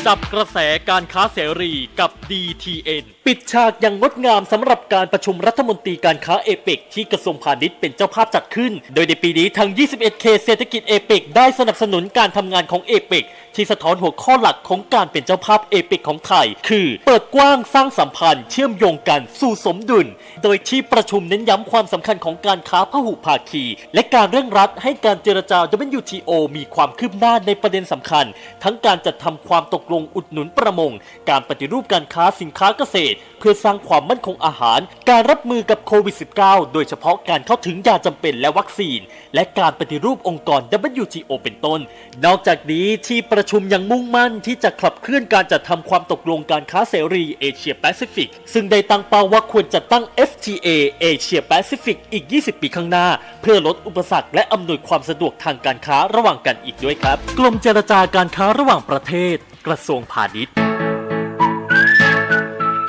จับกระแสการค้าเสรีกับ DTN ปิดฉากอย่างงดงามสำหรับการประชุมรัฐมนตรีการค้าเอเปกที่กระทรวงพาณิชย์เป็นเจ้าภาพจัดขึ้นโดยในปีนี้ทาง21เขตเศรษฐกิจเอเปกได้สนับสนุนการทำงานของเอเปกที่สะท้อนหัวข้อหลักของการเป็นเจ้าภาพเอเปกของไทยคือเปิดกว้างสร้างสัมพันธ์เชื่อมโยงกันสู่สมดุลโดยที่ประชุมเน้นย้ำความสำคัญของการค้าพหุภาคีและการเร่งรัดให้การเจรจา WTO มีความคืบหน้าในประเด็นสำคัญทั้งการจัดทำความตกลงอุดหนุนประมงการปฏิรูปการค้าสินค้าเกษตรเพื่อสร้างความมั่นคงอาหารการรับมือกับโควิด -19 โดยเฉพาะการเข้าถึงยาจำเป็นและวัคซีนและการปฏิรูปองค์กร WTO เป็นต้นนอกจากนี้ที่ประชุมยังมุ่งมั่นที่จะขับเคลื่อนการจัดทำความตกลงการค้าเสรีเอเชียแปซิฟิกซึ่งได้ตั้งเป้าว่าควรจัดตั้ง FTA เอเชียแปซิฟิกอีก20 ปีข้างหน้าเพื่อลดอุปสรรคและอำนวยความสะดวกทางการค้าระหว่างกันอีกด้วยครับกรมเจรจาการค้าระหว่างประเทศกระทรวงพาณิชย์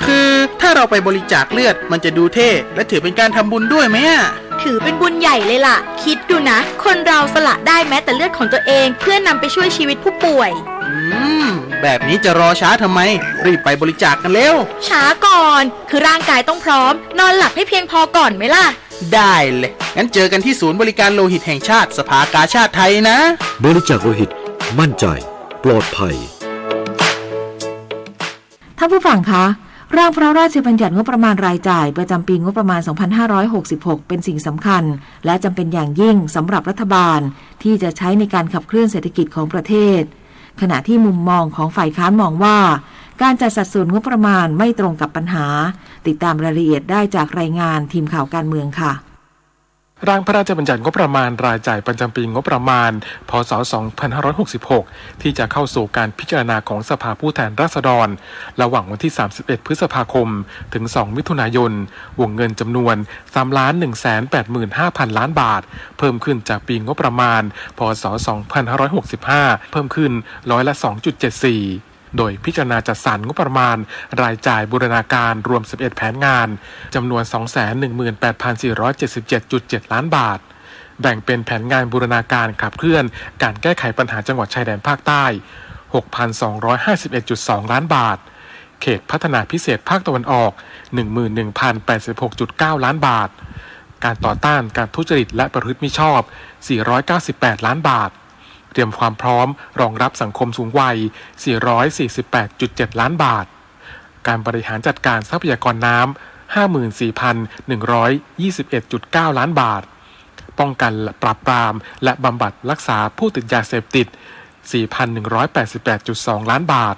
คือถ้าเราไปบริจาคเลือดมันจะดูเท่และถือเป็นการทำบุญด้วยไหมถือเป็นบุญใหญ่เลยล่ะคิดดูนะคนเราสละได้แม้แต่เลือดของตัวเองเพื่อนำไปช่วยชีวิตผู้ป่วยแบบนี้จะรอช้าทำไมรีบไปบริจาคกันเร็วช้าก่อนคือร่างกายต้องพร้อมนอนหลับให้เพียงพอก่อนไหมล่ะได้เลยงั้นเจอกันที่ศูนย์บริการโลหิตแห่งชาติสภากาชาดไทยนะบริจาคโลหิตมั่นใจปลอดภัย ท่านผู้ฟังคะร่างพระราชบัญญัติงบประมาณรายจ่ายประจำปีงบประมาณ 2566 เป็นสิ่งสำคัญและจำเป็นอย่างยิ่งสำหรับรัฐบาลที่จะใช้ในการขับเคลื่อนเศรษฐกิจของประเทศขณะที่มุมมองของฝ่ายค้านมองว่าการจัดสัดส่วนงบประมาณไม่ตรงกับปัญหาติดตามรายละเอียดได้จากรายงานทีมข่าวการเมืองค่ะร่างพระราชบัญญัติงบประมาณรายจ่ายประจำปีงบประมาณพ.ศ. 2566 ที่จะเข้าสู่การพิจารณาของสภาผู้แทนราษฎรระหว่างวันที่ 31 พฤษภาคมถึง 2 มิถุนายนวงเงินจำนวน 3,185,000 ล้านบาทเพิ่มขึ้นจากปีงบประมาณพ.ศ. 2565 เพิ่มขึ้น2.74%โดยพิจารณาจัดสรรงบประมาณรายจ่ายบูรณาการรวม 11 แผนงานจำนวน 218,477.7 ล้านบาทแบ่งเป็นแผนงานบูรณาการขับเคลื่อนการแก้ไขปัญหาจังหวัดชายแดนภาคใต้ 6,251.2 ล้านบาทเขตพัฒนาพิเศษภาคตะวันออก 11,086.9 ล้านบาทการต่อต้านการทุจริตและประพฤติมิชอบ 498 ล้านบาทเตรียมความพร้อมรองรับสังคมสูงวัย 448.7 ล้านบาทการบริหารจัดการทรัพยากรน้ำ 54,121.9 ล้านบาทป้องกันปราบปรามและบำบัดรักษาผู้ติดยาเสพติด 4,188.2 ล้านบาท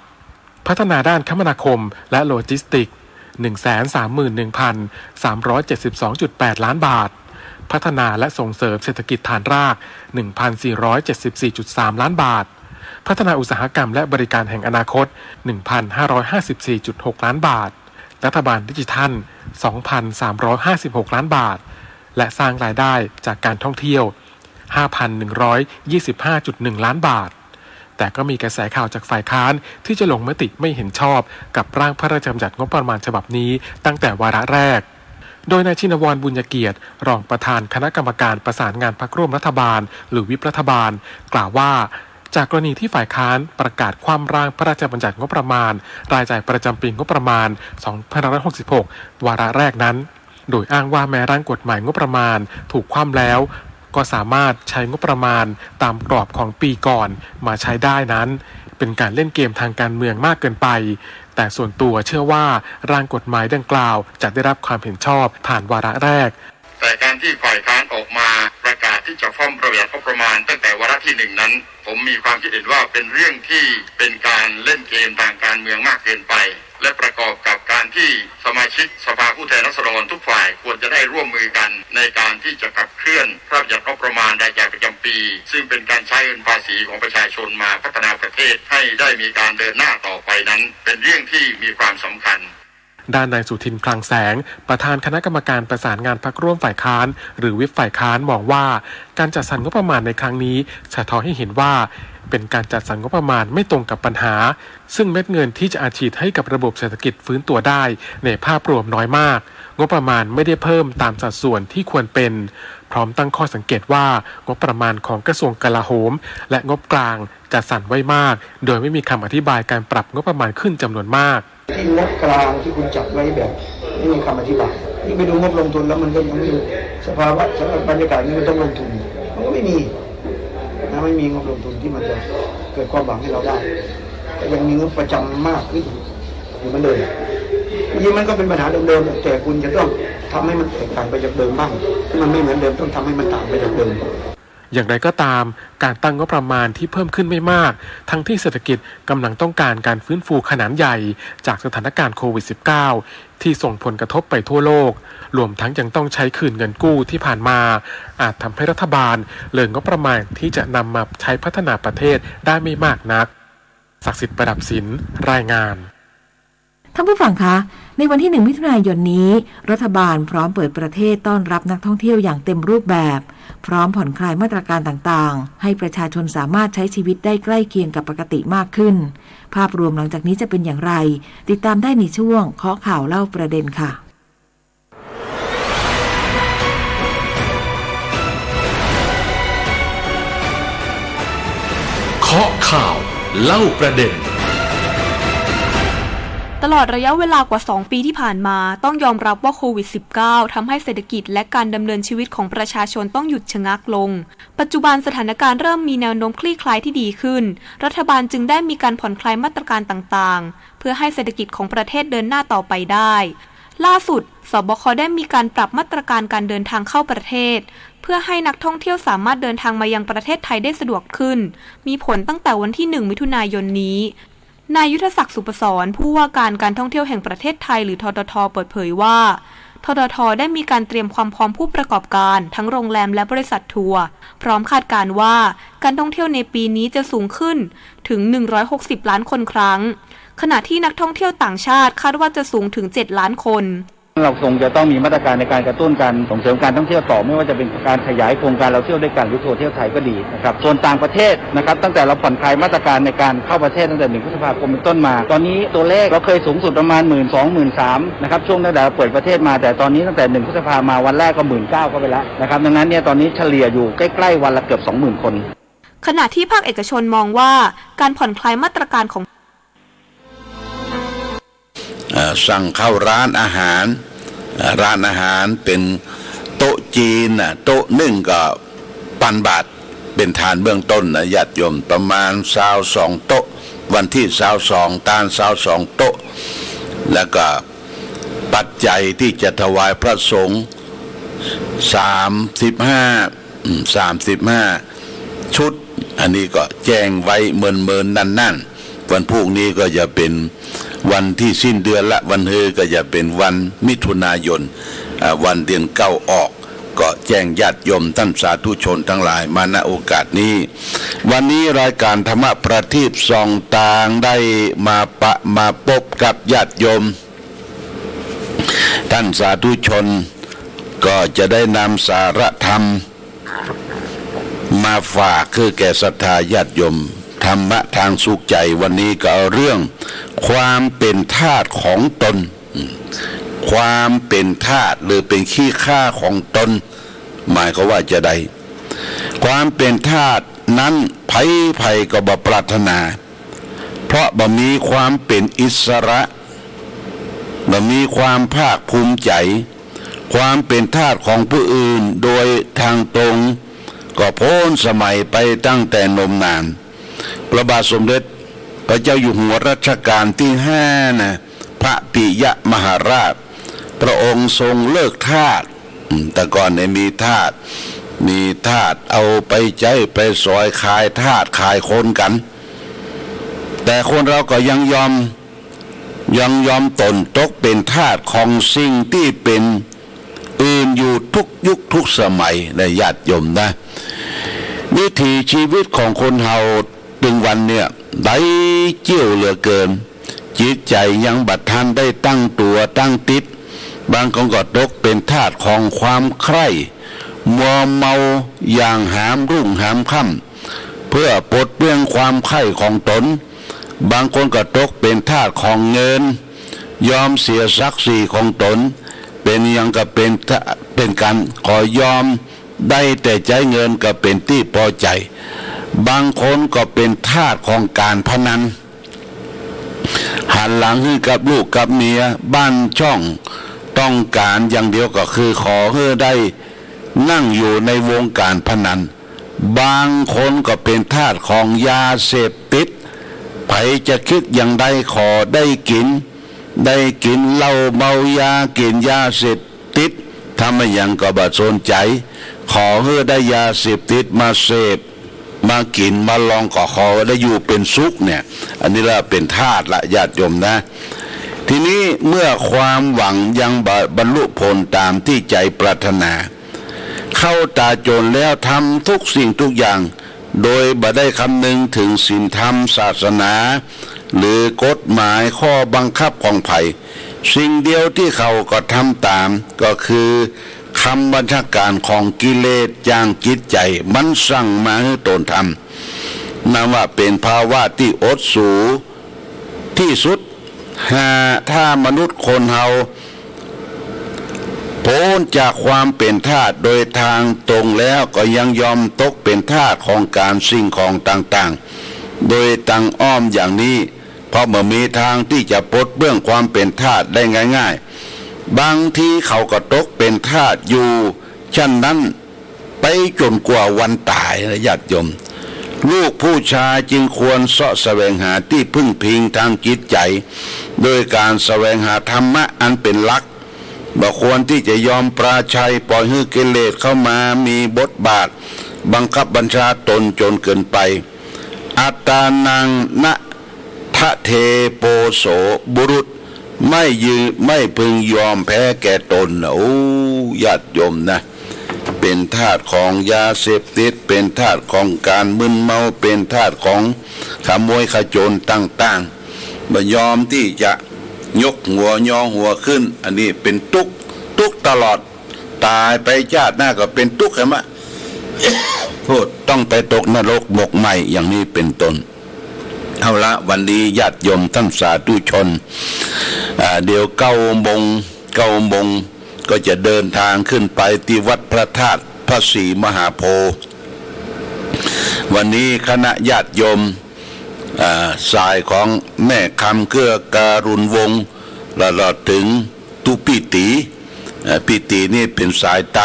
พัฒนาด้านคมนาคมและโลจิสติกส์ 131,372.8 ล้านบาทพัฒนาและส่งเสริมเศรษฐกิจฐานราก 1,474.3 ล้านบาทพัฒนาอุตสาหกรรมและบริการแห่งอนาคต 1,554.6 ล้านบาทรัฐบาลดิจิทัล 2,356 ล้านบาทและสร้างรายได้จากการท่องเที่ยว 5,125.1 ล้านบาทแต่ก็มีกระแสข่าวจากฝ่ายค้านที่จะลงมติไม่เห็นชอบกับร่างพระราชบัญญัติงบประมาณฉบับนี้ตั้งแต่วาระแรกโดยนายชินวรบุญเกียรติรองประธานคณะกรรมการประสานงานพรรคร่วมรัฐบาลหรือวิปรัฐบาลกล่าวว่าจากกรณีที่ฝ่ายค้านประกาศคว่ำร่างพระราชบัญญัติงบประมาณรายจ่ายประจำปีงบประมาณ 2566 วาระแรกนั้นโดยอ้างว่าแม้ร่างกฎหมายงบประมาณถูกคว่ำแล้วก็สามารถใช้งบประมาณตามกรอบของปีก่อนมาใช้ได้นั้นเป็นการเล่นเกมทางการเมืองมากเกินไปแต่ส่วนตัวเชื่อว่าร่างกฎหมายดังกล่าวจะได้รับความเห็นชอบผ่านวาระแรกแต่การที่ฝ่ายค้านออกมาประกาศที่จะคว่ำประยัดงบประมาณตั้งแต่วาระที่1นั้นผมมีความคิดเห็นว่าเป็นเรื่องที่เป็นการเล่นเกมทางการเมืองมากเกินไปและประกอบกับการที่สมาชิกสภาผู้แทนราษฎรทุกฝ่ายควรจะได้ร่วมมือกันในการที่จะขับเคลื่อนพระราชบัญญัติงบประมาณรายจ่ายประจำปีซึ่งเป็นการใช้เงินภาษีของประชาชนมาพัฒนาประเทศให้ได้มีการเดินหน้าต่อไปนั้นเป็นเรื่องที่มีความสำคัญด้านนายสุทินคลังแสงประธานคณะกรรมการประสานงานพรรคร่วมฝ่ายค้านหรือวิปฝ่ายค้านมองว่าการจัดสรรงบประมาณในครั้งนี้สะท้อนให้เห็นว่าเป็นการจัดสรรงบประมาณไม่ตรงกับปัญหาซึ่งเม็ดเงินที่จะอาฉีดให้กับระบบเศรษฐกิจฟื้นตัวได้ในภาพรวมน้อยมากงบประมาณไม่ได้เพิ่มตามสัดส่วนที่ควรเป็นพร้อมตั้งข้อสังเกตว่างบประมาณของกระทรวงกลาโหมและงบกลางจัดสรรไว้มากโดยไม่มีคำอธิบายการปรับงบประมาณขึ้นจำนวนมากที่งบกลางที่คุณจัดไว้แบบไม่มีคำอธิบายนี่ไปดูงบลงทุนแล้วมันก็ยังไม่มีสภาวะสำหรับบรรยากาศนี้มันต้องลงทุนมันก็ไม่มีนะไม่มีงบลงทุนที่มันจะเกิดความหวังให้เราได้ก็ยังมีงบประจำมากขึ้นอยู่เหมือนเดิมนี่มันก็เป็นปัญหาเดิมๆแต่คุณจะต้องทำให้มันแตกต่างไปจากเดิมบ้างที่มันไม่เหมือนเดิมต้องทำให้มันต่างไปจากเดิมอย่างไรก็ตามการตั้งงบประมาณที่เพิ่มขึ้นไม่มากทั้งที่เศรษฐกิจกำลังต้องการการฟื้นฟูขนาดใหญ่จากสถานการณ์โควิด -19 ที่ส่งผลกระทบไปทั่วโลกรวมทั้งยังต้องใช้คืนเงินกู้ที่ผ่านมาอาจทำให้รัฐบาลเลิกงบประมาณที่จะนำมาใช้พัฒนาประเทศได้ไม่มากนักศักดิ์สิทธิ์ประดับศิลป์รายงานท่านผู้ฟังคะในวันที่1 มิถุนายนนี้รัฐบาลพร้อมเปิดประเทศต้อนรับนักท่องเที่ยวอย่างเต็มรูปแบบพร้อมผ่อนคลายมาตรการต่างๆให้ประชาชนสามารถใช้ชีวิตได้ใกล้เคียงกับปกติมากขึ้นภาพรวมหลังจากนี้จะเป็นอย่างไรติดตามได้ในช่วงเคาะข่าวเล่าประเด็นค่ะเคาะข่าวเล่าประเด็น ตลอดระยะเวลากว่า2ปีที่ผ่านมาต้องยอมรับว่าโควิด -19 ทำให้เศรษฐกิจและการดำเนินชีวิตของประชาชนต้องหยุดชะงักลงปัจจุบันสถานการณ์เริ่มมีแนวโน้มคลี่คลายที่ดีขึ้นรัฐบาลจึงได้มีการผ่อนคลายมาตรการต่างๆเพื่อให้เศรษฐกิจของประเทศเดินหน้าต่อไปได้ล่าสุดสบคได้มีการปรับมาตรการการเดินทางเข้าประเทศเพื่อให้นักท่องเที่ยวสามารถเดินทางมายังประเทศไทยได้สะดวกขึ้นมีผลตั้งแต่วันที่1มิถุนายนนี้นายยุทธศักดิ์สุปศรผู้ว่าการท่องเที่ยวแห่งประเทศไทยหรือททท.เปิดเผยว่าททท.ได้มีการเตรียมความพร้อมผู้ประกอบการทั้งโรงแรมและบริษัททัวร์พร้อมคาดการณ์ว่าการท่องเที่ยวในปีนี้จะสูงขึ้นถึง160ล้านคนครั้งขณะที่นักท่องเที่ยวต่างชาติคาดว่าจะสูงถึง7ล้านคนเราคงจะต้องมีมาตรการในการกระตุ้นการส่งเสริมการท่องเที่ยวต่อไม่ว่าจะเป็นการขยายโครงการเราเที่ยวด้วยกันหรือทัวร์เที่ยวไทยก็ดีนะครับส่วนต่างประเทศนะครับตั้งแต่เราผ่อนคลายมาตรการในการเข้าประเทศตั้งแต่1 พฤษภาคมเป็นต้นมาตอนนี้ตัวเลขเราเคยสูงสุดประมาณ 12,000-13,000 นะครับช่วงตั้งแต่เปิดประเทศมาแต่ตอนนี้ตั้งแต่1 พฤษภามาวันแรกก็ 19,000 ก็ไปแล้วนะครับดังนั้นเนี่ยตอนนี้เฉลี่ยอยู่ใกล้ๆวันละเกือบ 20,000 คนขณะที่ภาคเอกชนมองว่าการผ่อนคลายมาตรการของสั่งเข้าร้านอาหารเป็นโต๊ะจีนโต๊ะหนึ่งก็1,000 บาทเป็นฐานเบื้องต้นนะญาติโยมประมาณ22 โต๊ะวันที่22ตาน22 โต๊ะแล้วก็ปัจจัยที่จะถวายพระสงฆ์35ชุดอันนี้ก็แจ้งไว้เมินนั่นวันพรุ่งนี้ก็จะเป็นวันที่สิ้นเดือนละวันก็จะเป็นวันมิถุนายนวันเดือน9ออกก็แจ้งญาติโยมท่านสาธุชนทั้งหลายมาณโอกาสนี้วันนี้รายการธรรมประทีปส่องต่างได้มาพบกับญาติโยมท่านสาธุชนก็จะได้นำสาระธรรมมาฝากคือแก่ศรัทธาญาติโยมธรรมะทางสุขใจวันนี้ก็เอาเรื่องความเป็นทาสของตนความเป็นทาสหรือเป็นขี้ข้าของตนหมายเขาว่าจะได้ความเป็นทาสนั้นไผก็บ่ปรารถนาเพราะบ่มีความเป็นอิสระบ่มีความภาคภูมิใจความเป็นทาสของผู้อื่นโดยทางตรงก็พ้นสมัยไปตั้งแต่นมนานพระบาทสมเด็จพระเจ้าอยู่หัวรัชกาลที่5นะพระปิยมหาราชพระองค์ทรงเลิกทาสแต่ก่อนเนี่ยมีทาสเอาไปใจไปซอยขายทาสขายคนกันแต่คนเราก็ยังยอมตนตกเป็นทาสของสิ่งที่เป็นอื่นอยู่ทุกยุคทุกสมัยในญาติโยมนะวิถีชีวิตของคนเฮาถึงวันเนี่ยได้เจี้ยวเหลือเกินจิตใจยังบัดทันได้ตั้งตัวตั้งติดบางคนก็ตกเป็นทาสของความใคร่มัวเมาอย่างหามรุ่งหามค่ำเพื่อปลดเปลื้องความใคร่ของตนบางคนก็ตกเป็นทาสของเงินยอมเสียศักดิ์ศรีของตนเป็นยังก็เป็นการขอยอมได้แต่ใจเงินก็เป็นที่พอใจบางคนก็เป็นทาสของการพนันหันหลังให้กับลูกกับเมียบ้านช่องต้องการอย่างเดียวก็คือขอให้ได้นั่งอยู่ในวงการพนันบางคนก็เป็นทาสของยาเสพติดไผจะคิดอย่างใดขอได้กินเหล้าเมายากินยาเสพติดทำไม่ยังก็บ่สนใจขอให้ได้ยาเสพติดมาเสพมากินมาลองก็ขอได้อยู่เป็นสุขเนี่ยอันนี้ละเป็นทาสละญาติโยมนะทีนี้เมื่อความหวังยังบรรลุผลตามที่ใจปรารถนาเข้าตาโจรแล้วทำทุกสิ่งทุกอย่างโดยบ่ได้คำนึงถึงศีลธรรมศาสนาหรือกฎหมายข้อบังคับของไผ่สิ่งเดียวที่เขาก็ทำตามก็คือคำบัญชาการของกิเลสย่างจิตใจมันสั่งมาให้ตนทำนั่นว่าเป็นภาวะที่อดสูที่สุดถ้ามนุษย์คนเฮาพ้นจากความเป็นทาสโดยทางตรงแล้วก็ยังยอมตกเป็นทาสของการสิ่งของต่างๆโดยตังอ้อมอย่างนี้พ เพราะมันมีทางที่จะปลดเบื้องความเป็นทาสได้ง่ายๆบางทีเขาก็ตกเป็นทาสอยู่ฉะนั้นไปจนกว่าวันตายนะญาติโยมลูกผู้ชายจึงควรเสาะแสวงหาที่พึ่งพิงทางจิตใจโดยการแสวงหาธรรมะอันเป็นหลักบ่ควรที่จะยอมปราชัยปล่อยให้กิเลสเข้ามามีบทบาทบังคับบัญชาตนจนเกินไปอัตตานังนะทะเทโปโสบุรุษไม่พึงยอมแพ้แก่ตนโอ้ญาติโยมนะเป็นทาสของยาเสพติดเป็นทาสของการมึนเมาเป็นทาสของขโมยขโจรต่างๆไม่ยอมที่จะยกหัวยอหัวขึ้นอันนี้เป็นทุกข์ตลอดตายไปชาติหน้าก็เป็นทุกข์ใช่ไหม โทษต้องไปตกนรกหมกไหมอย่างนี้เป็นต้นเอาละวันนี้ญาติโยมท่านสาธุชนเดี๋ยว9 โมงก็จะเดินทางขึ้นไปที่วัดพระธาตุพระศรีมหาโพธิ์วันนี้คณะญาติโยมสายของแม่คำเกื้อการุณวงศ์และถึงตุปิตินี่เป็นสายไต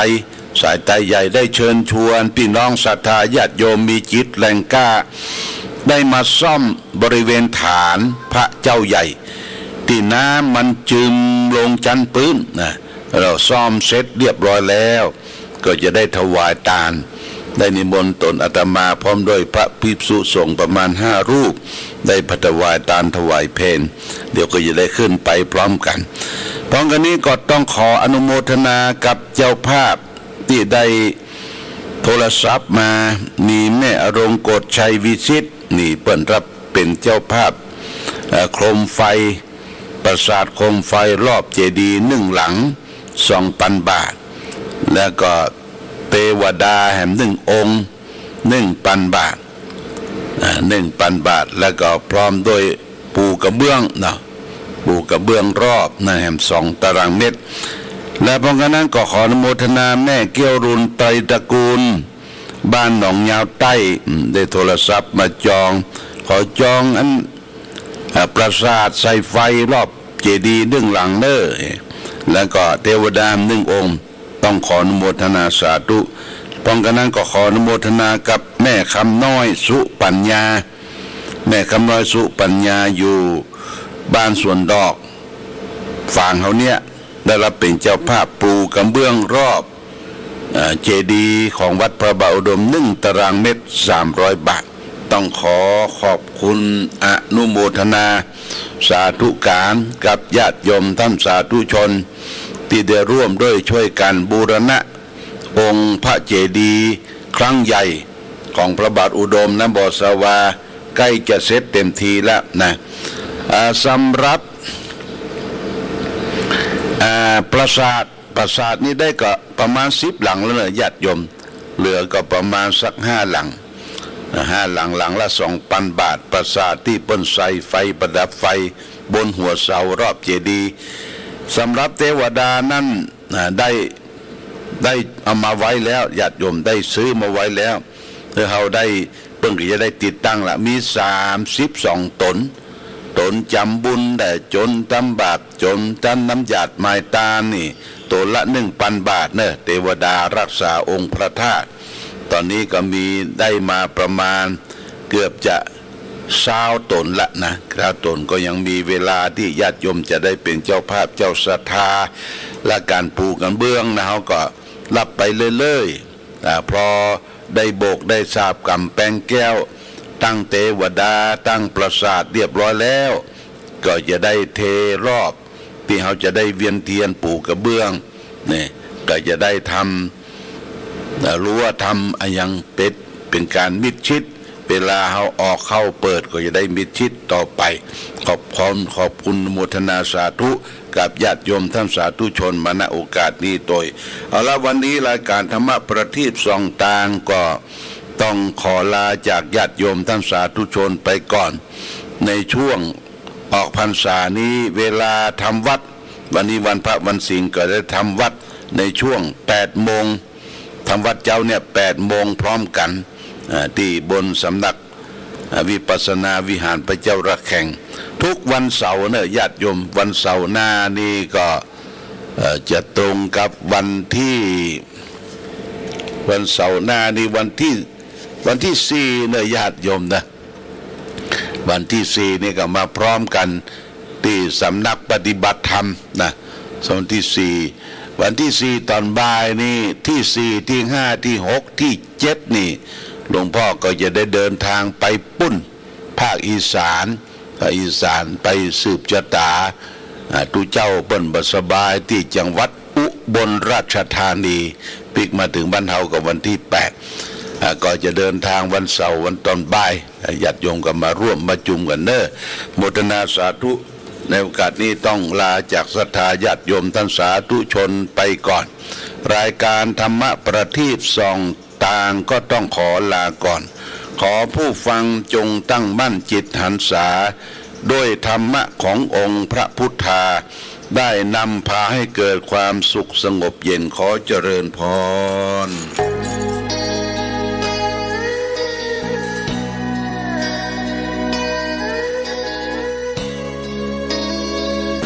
ใหญ่ได้เชิญชวนพี่น้องศรัทธาญาติโยมมีจิตแรงกล้าได้มาซ่อมบริเวณฐานพระเจ้าใหญ่ที่น้ำมันจึมลงจันปื้นนะเราซ่อมเสร็จเรียบร้อยแล้วก็จะได้ถวายทานได้นิมนต์ตนอาตมาพร้อมด้วยพระภิกษุสงฆ์ประมาณ5 รูปได้ถวายทานถวายเพลเดี๋ยวก็จะได้ขึ้นไปพร้อมกันพร้อมกันนี้ก็ต้องขออนุโมทนากับเจ้าภาพที่ได้โทรศัพท์มามีแม่อรงกฎชัยวิชิตนี่เปิ้นรับเป็นเจ้าภาพโคมไฟปราสาทโคมไฟรอบเจดีย์1 หลัง 2,000 บาทแล้วก็เทวดาแห่ง1 องค์ 1,000 บาท1,000 บาทแล้วก็พร้อมด้วยปูกระเบื้องนะปูกระเบื้องรอบนะแห่ง2 ตารางเมตรและเพราะงั้นก็ขออนุโมทนาแม่เกี้ยวรุนไตรตระกูลบ้านหนองยาวใต้ได้โทรศัพท์มาจองขอจองอันปราสาทใส่ไฟรอบเจดีย์1 หลังเด้อแล้วก็เทวดา1 องค์ต้องขออนุโมทนาสาธุป้องกันนั้นก็ขออนุโมทนากับแม่คำน้อยสุปัญญาแม่คำน้อยสุปัญญาอยู่บ้านสวนดอกฝั่งเขาเนี่ยได้รับเป็นเจ้าภาพปูกระเบื้องรอบเจดีย์ของวัดพระบาทอุดม1 ตารางเมตร300 บาทต้องขอบคุณอนุโมทนาสาธุการกับญาติโยมท่านสาธุชนที่ได้ร่วมด้วยช่วยกันบูรณะองค์พระเจดีย์ครั้งใหญ่ของพระบาทอุดมนบสวาใกล้จะเสร็จเต็มทีแล้วนะสำหรับปราสาทนี้ได้ก็ประมาณ10 หลังแล้วนะญาติโยมเหลือก็ประมาณสัก5 หลัง5 หลังหลังละ 2,000 บาทปราสาทที่ป้นใส่ไฟประดับไฟบนหัวเสารอบเจดีย์สำหรับเทวดานั้นได้เอามาไว้แล้วญาติโยมได้ซื้อมาไว้แล้วเพื่อเขาได้เพิ่งจะได้ติดตั้งละมี32 ตนจำบุญแต่จนทำบาปจนทำน้ำหยาดไม้ตานี่ตัวละ 1,000 บาทเนอะเทวดารักษาองค์พระธาตุตอนนี้ก็มีได้มาประมาณเกือบจะ20 ตนละนะตนก็ยังมีเวลาที่ญาติโยมจะได้เป็นเจ้าภาพเจ้าศรัทธาและการปูกันเบื้องนะเขาก็รับไปเรื่อยๆพอได้โบกได้สาบกำแปงแก้วตั้งเทวดาตั้งปราสาทเรียบร้อยแล้วก็จะได้เทรอบที่เขาจะได้เวียนเทียนปูกระเบื้องนี่ก็จะได้ทำรู้ว่าทำอย่างเป็นการมิดชิดเวลาเขาออกเข้าเปิดก็จะได้มิดชิดต่อไปขอบคุณโมทนาสาธุกับญาติโยมท่านสาธุชนมาณโอกาสนี้โดยเอาละวันนี้รายการธรรมะประทีปส่องทางก็ต้องขอลาจากญาติโยมท่านสาธุชนไปก่อนในช่วงออกพรรษานี้เวลาทำวัดวันนี้วันพระวันศีลก็ได้ทำวัดในช่วง8 โมงทำวัดเจ้าเนี่ย8 โมงพร้อมกันที่บนสำนัก วิปัสสนาวิหารพระเจ้าระแข่งทุกวันเสาร์เนี่ยญาติโยมวันเสาร์หน้านี่ก็จะตรงกับวันเสาร์หน้านี่วันที่4เนี่ยญาติโยมนะวันที่4นี่ก็มาพร้อมกันที่สำนักปฏิบัติธรรมนะวันที่4วันที่4ตอนบ่ายนี่ที่4ที่5ที่6ที่7นี่หลวงพ่อก็จะได้เดินทางไปปุ้นภาคอีสานไปสืบชะตาตุเจ้าเปิ้นบ่สบายที่จังหวัดอุบลราชธานีปิกมาถึงบ้านเฮากับวันที่8ก็จะเดินทางวันเสาร์วันตอนบ่ายญาติโยมก็มาร่วมมาจุมกันเนอะโมทนาสาธุในโอกาสนี้ต้องลาจากศรัทธาญาติโยมท่านสาธุชนไปก่อนรายการธรรมะประทีปส่องต่างก็ต้องขอลาก่อนขอผู้ฟังจงตั้งมั่นจิตหันษาด้วยธรรมะขององค์พระพุทธาได้นำพาให้เกิดความสุขสงบเย็นขอเจริญพร